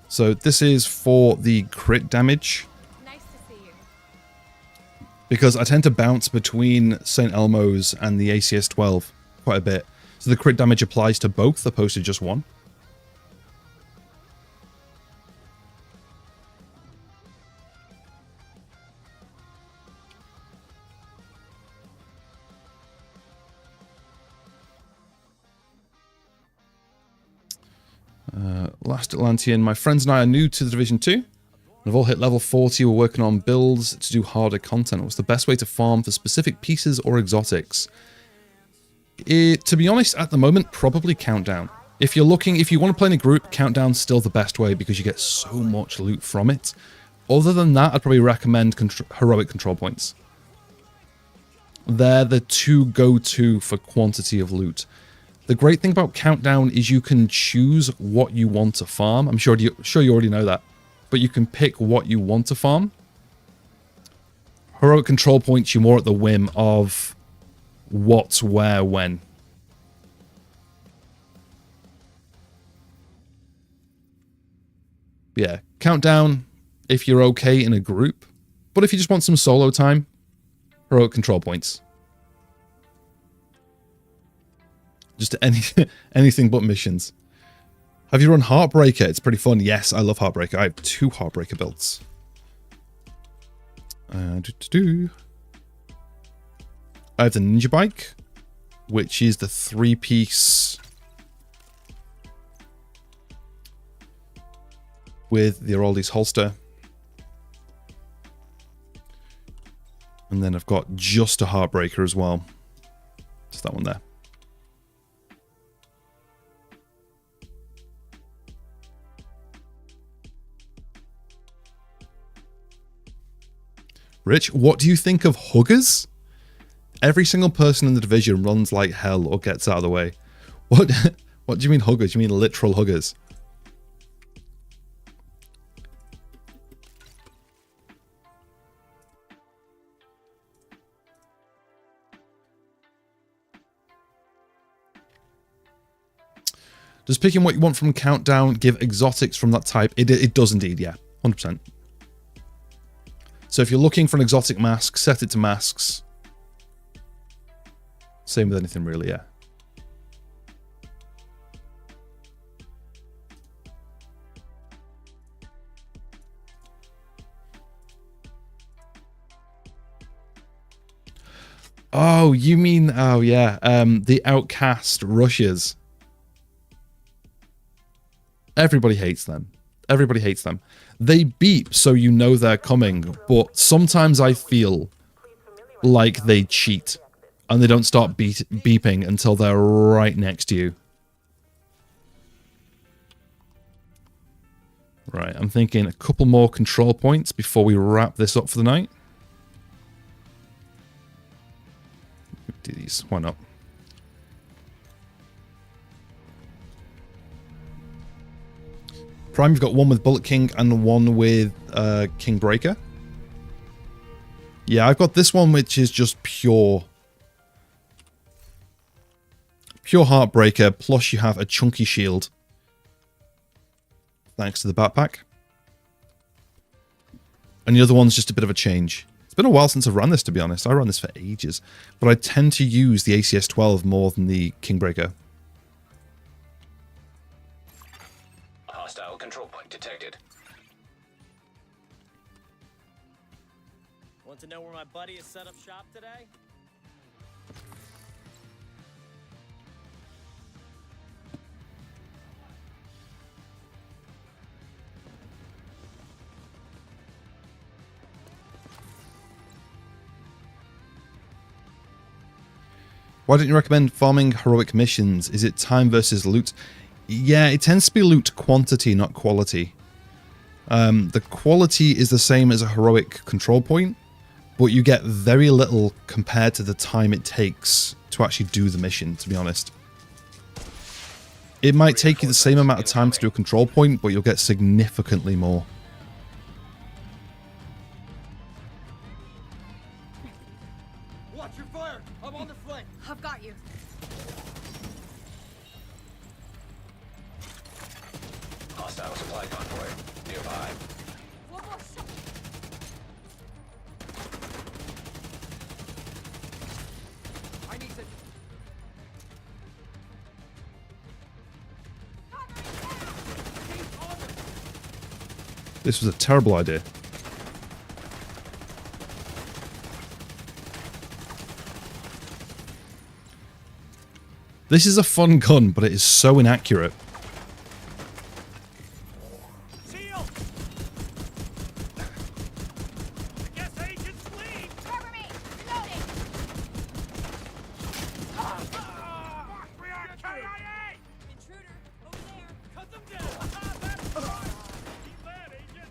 So this is for the crit damage. Nice to see you. Because I tend to bounce between St. Elmo's and the ACS-12 quite a bit. So the crit damage applies to both, opposed to just one. Last Atlantean, my friends and I are new to the Division 2. We've all hit level 40, we're working on builds to do harder content. What's the best way to farm for specific pieces or exotics? To be honest, at the moment, probably Countdown. If you want to play in a group, Countdown's still the best way because you get so much loot from it. Other than that, I'd probably recommend Heroic Control Points. They're the two go-to for quantity of loot. The great thing about Countdown is you can choose what you want to farm. I'm sure you already know that. But you can pick what you want to farm. Heroic Control Points, you're more at the whim of what's where, when. Yeah, Countdown if you're okay in a group. But if you just want some solo time, Heroic Control Points. Just anything but missions. Have you run Heartbreaker? It's pretty fun. Yes, I love Heartbreaker. I have 2 Heartbreaker builds. I have the Ninja Bike, which is the 3-piece with the Araldi's holster. And then I've got just a Heartbreaker as well. Just that one there. Rich, what do you think of huggers? Every single person in the division runs like hell or gets out of the way. What do you mean huggers? You mean literal huggers? Does picking what you want from Countdown give exotics from that type? It does indeed, yeah. 100%. So if you're looking for an exotic mask, set it to masks. Same with anything really, yeah. Oh, you mean, oh yeah, the outcast rushes. Everybody hates them. Everybody hates them. They beep so you know they're coming, but sometimes I feel like they cheat and they don't start beeping until they're right next to you. Right, I'm thinking a couple more control points before we wrap this up for the night. Do these, why not? Prime, you've got one with Bullet King and one with King Breaker. Yeah, I've got this one which is just pure Heartbreaker, plus you have a chunky shield. Thanks to the backpack. And the other one's just a bit of a change. It's been a while since I've run this, to be honest. I ran this for ages. But I tend to use the ACS-12 more than the King Breaker. Hostile control point detected. Want to know where my buddy has set up shop today? Why don't you recommend farming heroic missions? Is it time versus loot? Yeah, it tends to be loot quantity, not quality. The quality is the same as a heroic control point, but you get very little compared to the time it takes to actually do the mission, to be honest. It might take you the same amount of time to do a control point, but you'll get significantly more. Watch your fire! I'm on the flank! I've got you. Hostile supply convoy nearby. One more shot. I need to... This was a terrible idea. This is a fun gun, but it is so inaccurate. Shield! I guess agents leave! Cover me. Reloading. We are KIA! Intruder over there. Cut them down! That's right! Keep that, agent!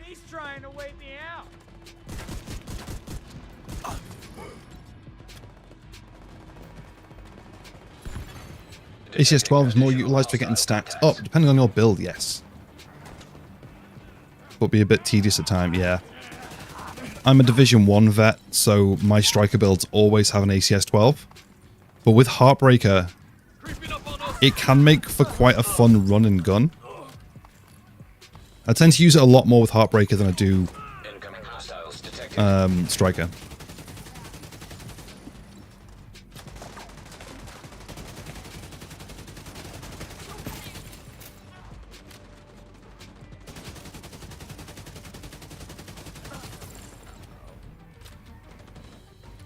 He's trying to wait me out! ACS-12 is more utilized for getting stacked up, depending on your build, yes. But be a bit tedious at times, yeah. I'm a Division 1 vet, so my striker builds always have an ACS-12. But with Heartbreaker, Creeping up on us! it can make for quite a fun run and gun. I tend to use it a lot more with Heartbreaker than I do Incoming hostiles detected. Striker.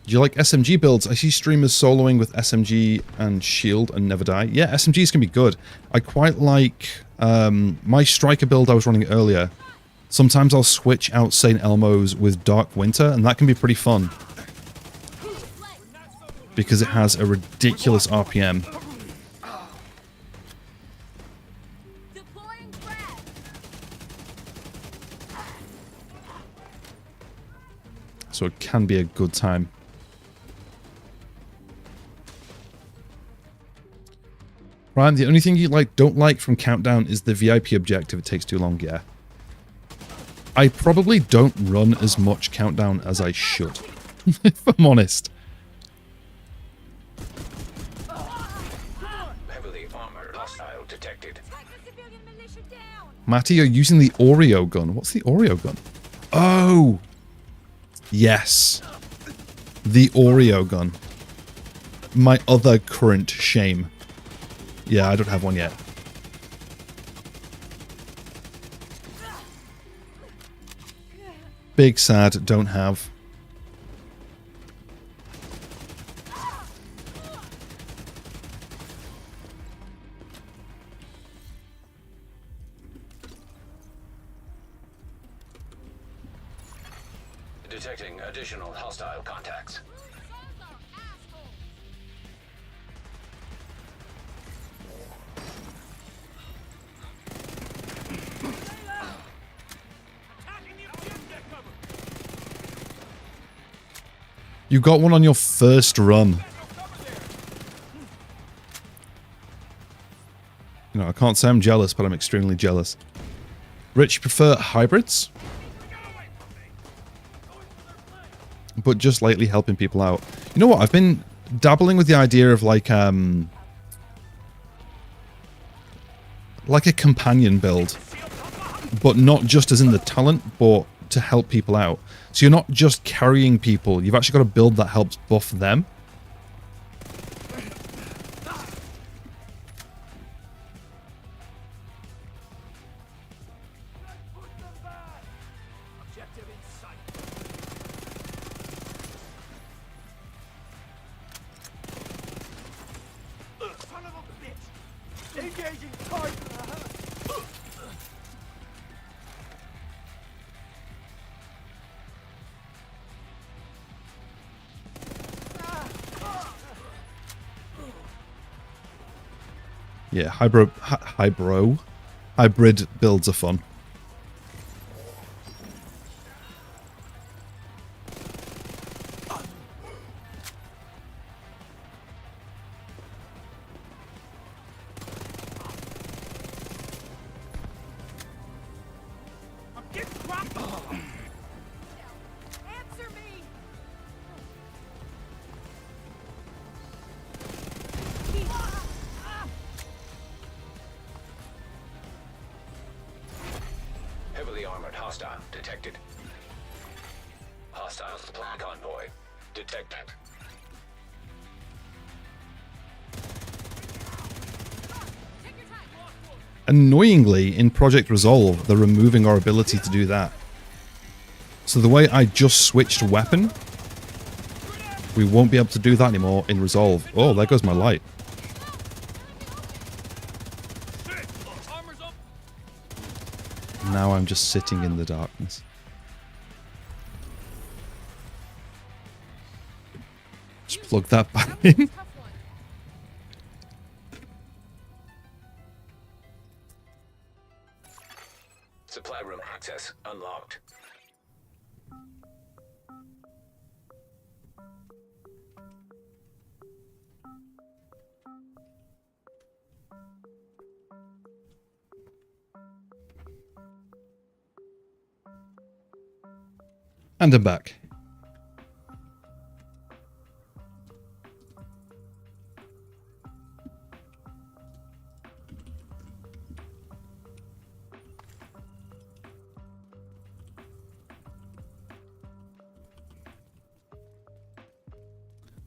Do you like SMG builds? I see streamers soloing with SMG and shield and never die. Yeah, SMGs can be good. I quite like my Striker build I was running earlier. Sometimes I'll switch out St. Elmo's with Dark Winter, and that can be pretty fun. Because it has a ridiculous RPM. Deploying frag. So it can be a good time. Ryan, the only thing you don't like from Countdown is the VIP objective. It takes too long, yeah. I probably don't run as much Countdown as I should, if I'm honest. Heavily armored hostile detected. Attack the civilian militia down. Matty, you're using the Oreo gun. What's the Oreo gun? Oh! Yes. The Oreo gun. My other current shame. Yeah, I don't have one yet. Big sad, don't have. Detecting additional hostile contacts. You got one on your first run. You know, I can't say I'm jealous, but I'm extremely jealous. Rich, you prefer hybrids? But just lately helping people out. You know what? I've been dabbling with the idea of like a companion build. But not just as in the talent, but to help people out. So you're not just carrying people, you've actually got a build that helps buff them. Objective in sight. Son of a bitch! Engaging target! Yeah, hybrid builds are fun. I'm getting dropped! Answer me. Heavily armored hostile detected. Hostile supply convoy detected. Take your time. Annoyingly, in Project Resolve, they're removing our ability to do that. So the way I just switched weapon, we won't be able to do that anymore in Resolve. Oh, there goes my light. Armor's up! Now I'm just sitting in the darkness. Just plug that back in. Tough one. Supply room access unlocked. And I'm back.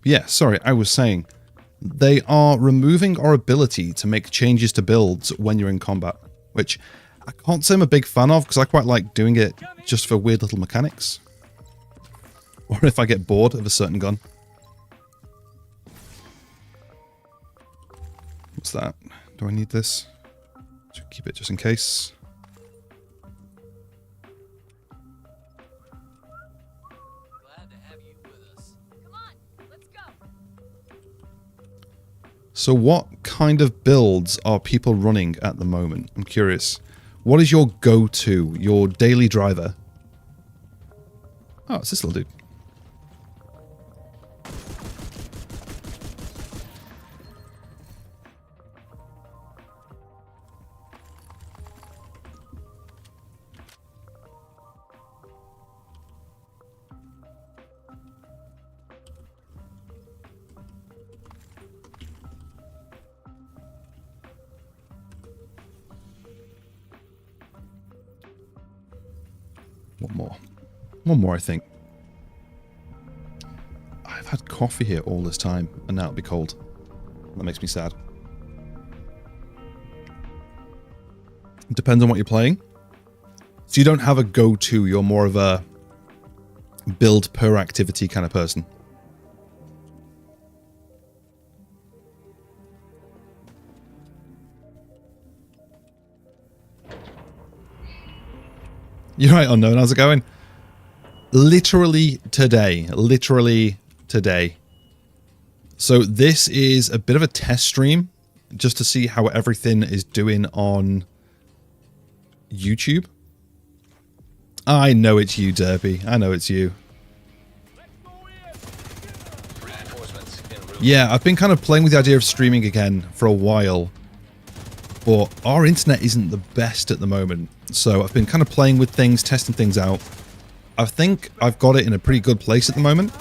Yeah, sorry, I was saying, they are removing our ability to make changes to builds when you're in combat, which I can't say I'm a big fan of, because I quite like doing it just for weird little mechanics. Or if I get bored of a certain gun. What's that? Do I need this? Should keep it just in case. Glad to have you with us. Come on, let's go. So what kind of builds are people running at the moment? I'm curious. What is your go-to, your daily driver? Oh, it's this little dude. One more. One more, I think. I've had coffee here all this time, and now it'll be cold. That makes me sad. It depends on what you're playing. So you don't have a go-to, you're more of a build per activity kind of person. You're right, Unknown. How's it going? Literally today. Literally today. So this is a bit of a test stream just to see how everything is doing on YouTube. I know it's you, Derpy. I know it's you. Reinforcements en route. Yeah, I've been kind of playing with the idea of streaming again for a while. But our internet isn't the best at the moment. So I've been kind of playing with things, testing things out. I think I've got it in a pretty good place at the moment.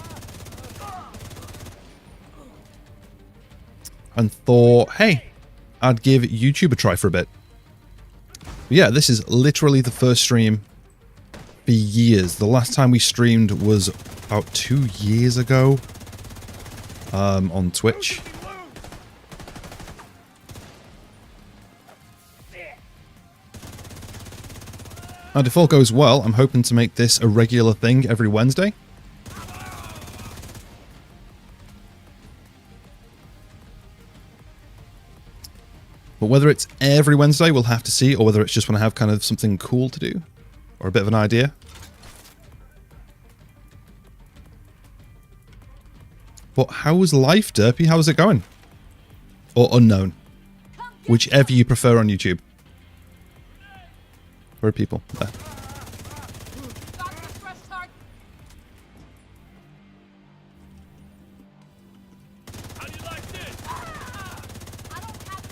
And thought, hey, I'd give YouTube a try for a bit. But yeah, this is literally the first stream for years. The last time we streamed was about 2 years ago on Twitch. Now, if all goes well, I'm hoping to make this a regular thing every Wednesday. But whether it's every Wednesday, we'll have to see, or whether it's just when I have kind of something cool to do, or a bit of an idea. But how's life, Derpy? How's it going? Or Unknown? Whichever you prefer on YouTube. Where are people? There. Got the fresh target. How do you like this? I don't have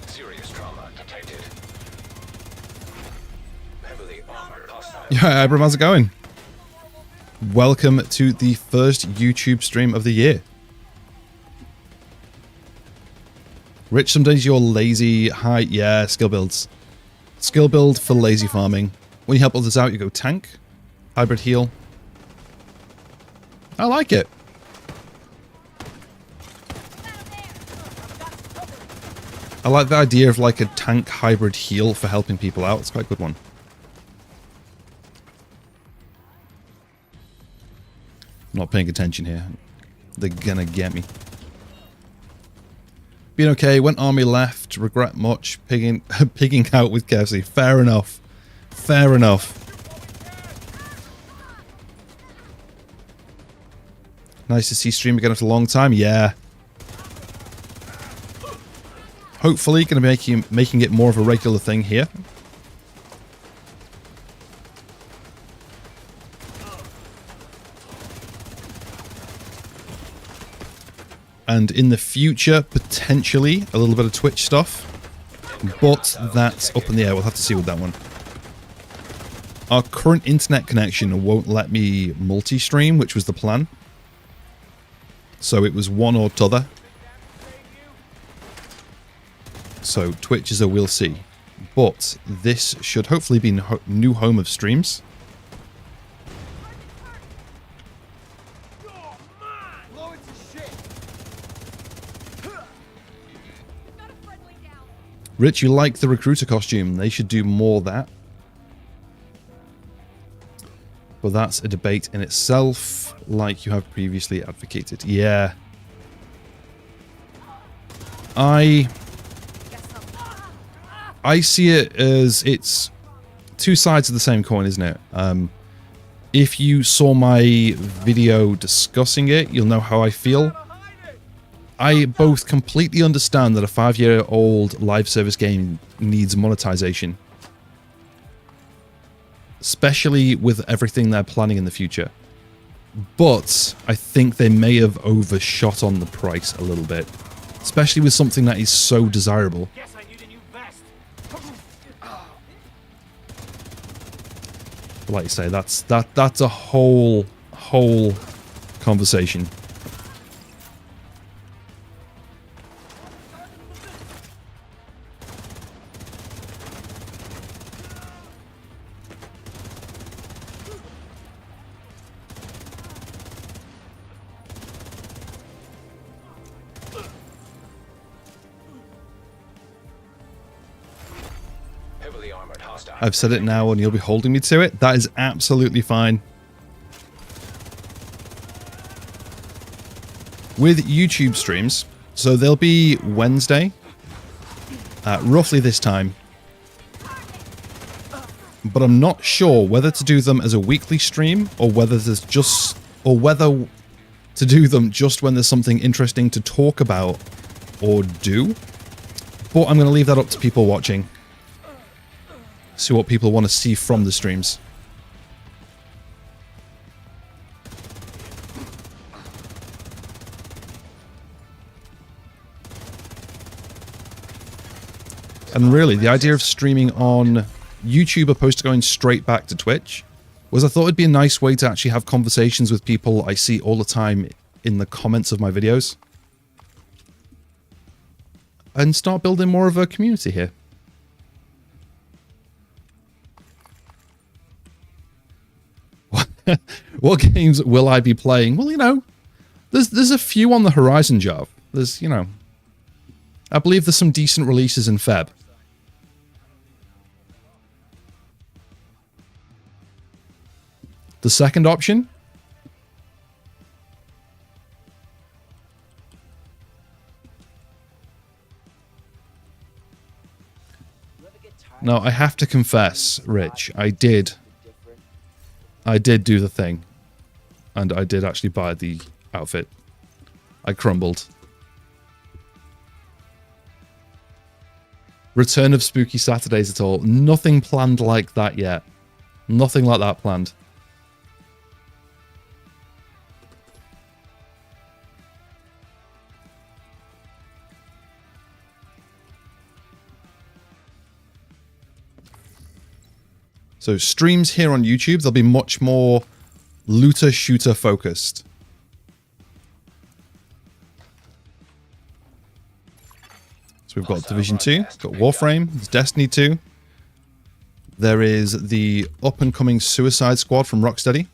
to. Serious trauma detected. Heavily armored hostile. Yeah, Abrax, how's it going? Welcome to the first YouTube stream of the year. Rich, some days you're lazy. High, yeah, skill builds. Skill build for lazy farming. When you help others out, you go tank, hybrid heal. I like it. I like the idea of like a tank hybrid heal for helping people out. It's quite a good one. I'm not paying attention here. They're gonna get me. Been okay, went army left, regret much, pigging out with KFC. Fair enough. Fair enough. Nice to see stream again after a long time, yeah. Hopefully going to be making it more of a regular thing here. And in the future, potentially a little bit of Twitch stuff. But that's up in the air. We'll have to see with that one. Our current internet connection won't let me multi-stream, which was the plan. So it was one or t'other. So Twitch is a we'll see. but this should hopefully be new home of streams. Oh, man! Blow it to shit! Got a friendly down. Rich, you like the recruiter costume. They should do more of that. But that's a debate in itself, like you have previously advocated. Yeah. I see it as it's two sides of the same coin, isn't it? If you saw my video discussing it, you'll know how I feel. I both completely understand that a 5-year-old live service game needs monetization, especially with everything they're planning in the future. But I think they may have overshot on the price a little bit, especially with something that is so desirable. Guess I need a new vest. But like you say, that's a whole conversation. Heavily armored hostile. I've said it now and you'll be holding me to it. That is absolutely fine. With YouTube streams, so they'll be Wednesday, roughly this time. But I'm not sure whether to do them as a weekly stream or whether to do them just when there's something interesting to talk about or do. But I'm going to leave that up to people watching. See what people want to see from the streams. And really, the idea of streaming on YouTube opposed to going straight back to Twitch was I thought it'd be a nice way to actually have conversations with people I see all the time in the comments of my videos. And start building more of a community here. What games will I be playing? Well, you know, there's a few on the horizon, Jarv. There's, you know, I believe there's some decent releases in Feb. The second option? No, I have to confess, Rich, I did do the thing. And I did actually buy the outfit. I crumbled. Return of Spooky Saturdays at all? Nothing planned like that yet. Nothing like that planned. So streams here on YouTube, they'll be much more looter shooter focused. So we've got Division 2, we've got Warframe, there's Destiny 2. There is the up and coming Suicide Squad from Rocksteady.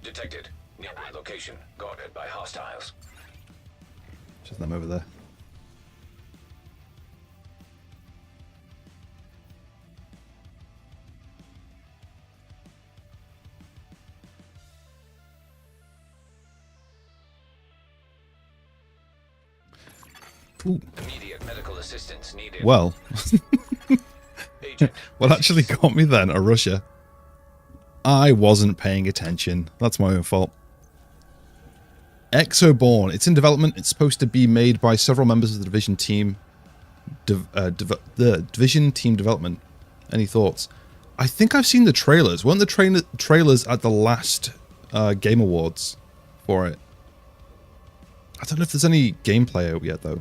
Detected. Nearby location. Guarded by hostiles. Just them over there. Ooh. Immediate medical assistance needed. Well, Agent. what actually got me then, a Russia? I wasn't paying attention. That's my own fault. Exoborn. It's in development. It's supposed to be made by several members of the Division team. The Division team development. Any thoughts? I think I've seen the trailers. Weren't the trailers at the last Game Awards for it? I don't know if there's any gameplay out yet, though.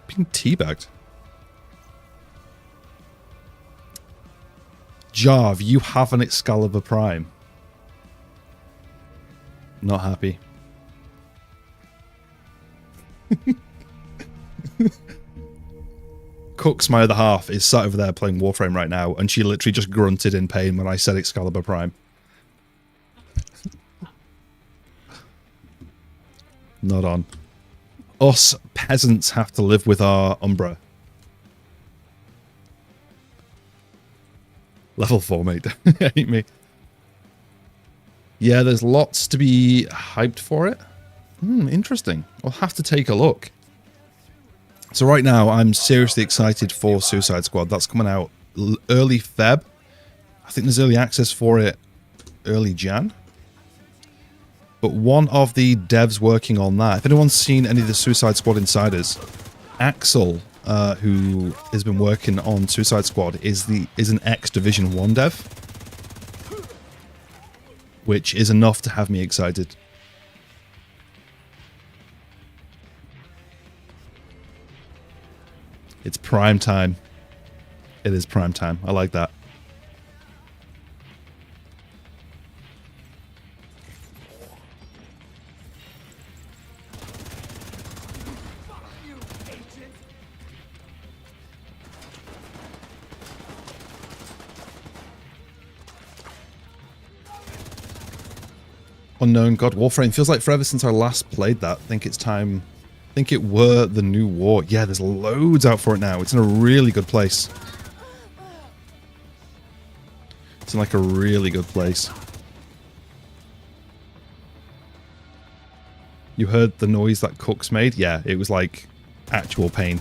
Being teabagged. Jarv, you have an Excalibur Prime. Not happy. Cooks, my other half, is sat over there playing Warframe right now, and she literally just grunted in pain when I said Excalibur Prime. Not on. Us peasants have to live with our Umbra. Level 4, mate. Hate me. Yeah, there's lots to be hyped for it. Interesting. I'll have to take a look. So right now, I'm seriously excited for Suicide Squad. That's coming out early Feb. I think there's early access for it early Jan. But one of the devs working on that, if anyone's seen any of the Suicide Squad insiders, Axel, who has been working on Suicide Squad, is an ex-Division 1 dev. Which is enough to have me excited. It's prime time. It is prime time. I like that. Unknown God, Warframe. Feels like forever since I last played that. Think it's time. Think it were the new war. Yeah, there's loads out for it now. It's in a really good place. It's in like a really good place. You heard the noise that Cooks made? Yeah, it was like actual pain.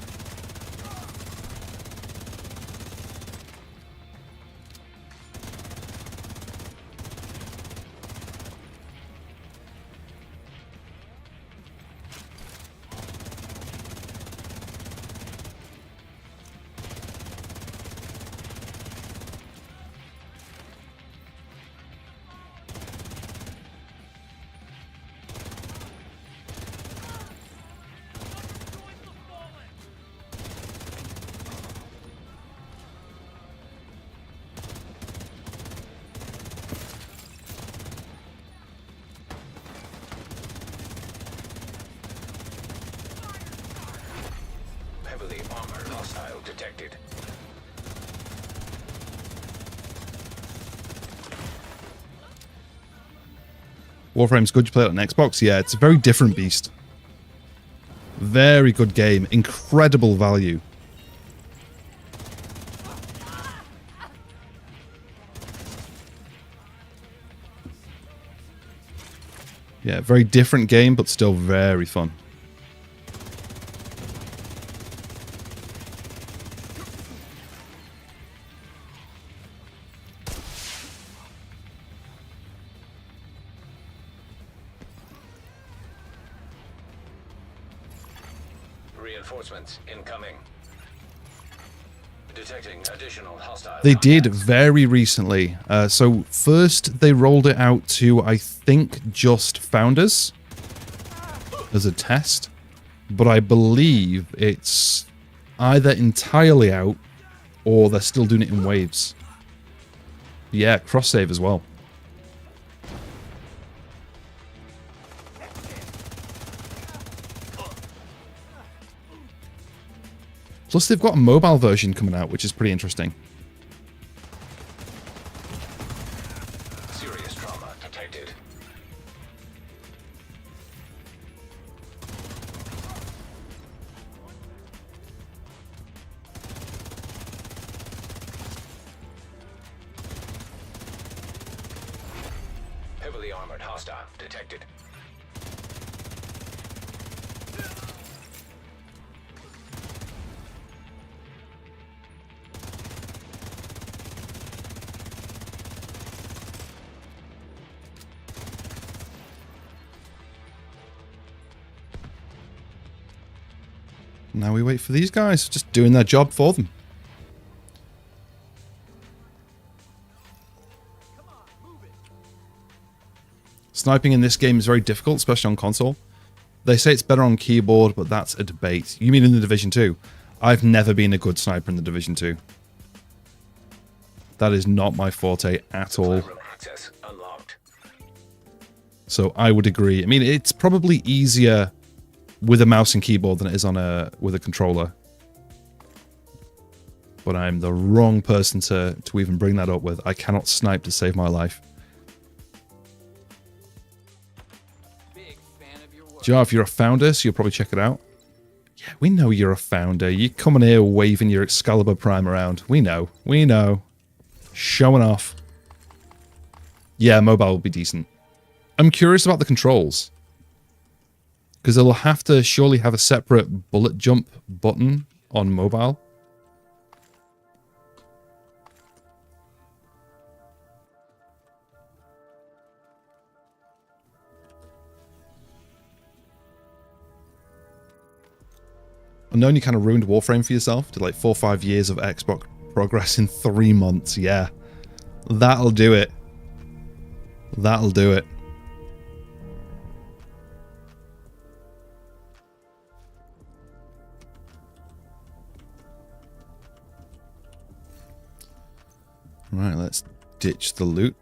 Heavily armored hostile detected. Warframe's good. You play it on Xbox? Yeah, it's a very different beast. Very good game. Incredible value. Yeah, very different game, but still very fun. Reinforcements incoming. Detecting additional hostile. They did very recently. So first they rolled it out to, I think, just founders as a test. But I believe it's either entirely out or they're still doing it in waves. Yeah, cross-save as well. Plus, they've got a mobile version coming out, which is pretty interesting. Serious trauma detected. Heavily armored hostile detected. Now we wait for these guys, just doing their job for them. Sniping in this game is very difficult, especially on console. They say it's better on keyboard, but that's a debate. You mean in the Division 2? I've never been a good sniper in the Division 2. That is not my forte at all. Room access unlocked. So I would agree. I mean, it's probably easier with a mouse and keyboard than it is on with a controller. But I'm the wrong person to even bring that up with. I cannot snipe to save my life. Big fan of your work. Jar, if you're a founder, so you'll probably check it out. Yeah, we know you're a founder. You coming here waving your Excalibur Prime around. We know. We know. Showing off. Yeah, mobile will be decent. I'm curious about the controls. Because they'll have to surely have a separate bullet jump button on mobile. I know you kind of ruined Warframe for yourself. Did like 4 or 5 years of Xbox progress in 3 months. Yeah. That'll do it. That'll do it. Right, let's ditch the loot.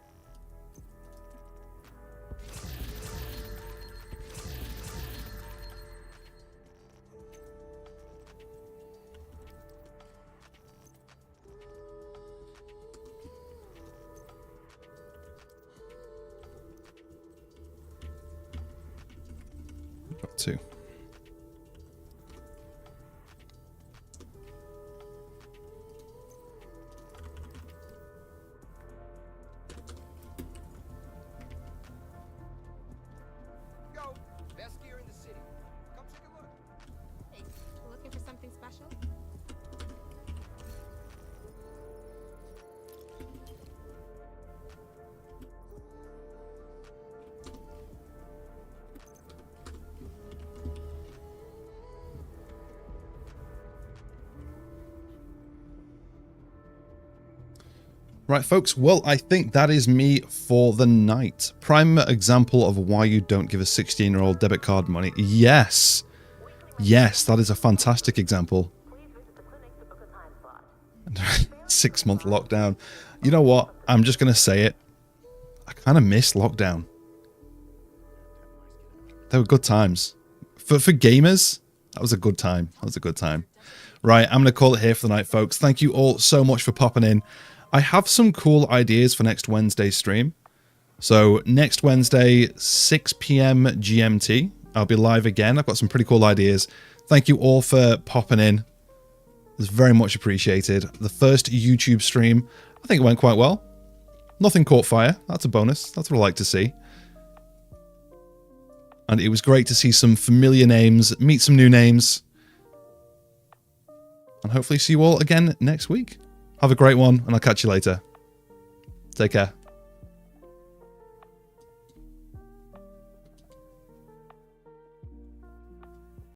Got 2. Yo, best gear in the city. Come take a look. Hey, you looking for something special? Right, folks, well, I think that is me for the night. Prime example of why you don't give a 16-year-old debit card money. Yes. Yes, that is a fantastic example. 6-month lockdown. You know what? I'm just going to say it. I kind of miss lockdown. They were good times. For gamers, that was a good time. That was a good time. Right, I'm going to call it here for the night, folks. Thank you all so much for popping in. I have some cool ideas for next Wednesday's stream. So next Wednesday, 6 p.m. GMT, I'll be live again. I've got some pretty cool ideas. Thank you all for popping in. It's very much appreciated. The first YouTube stream, I think it went quite well. Nothing caught fire. That's a bonus. That's what I like to see. And it was great to see some familiar names, meet some new names. And hopefully see you all again next week. Have a great one, and I'll catch you later. Take care.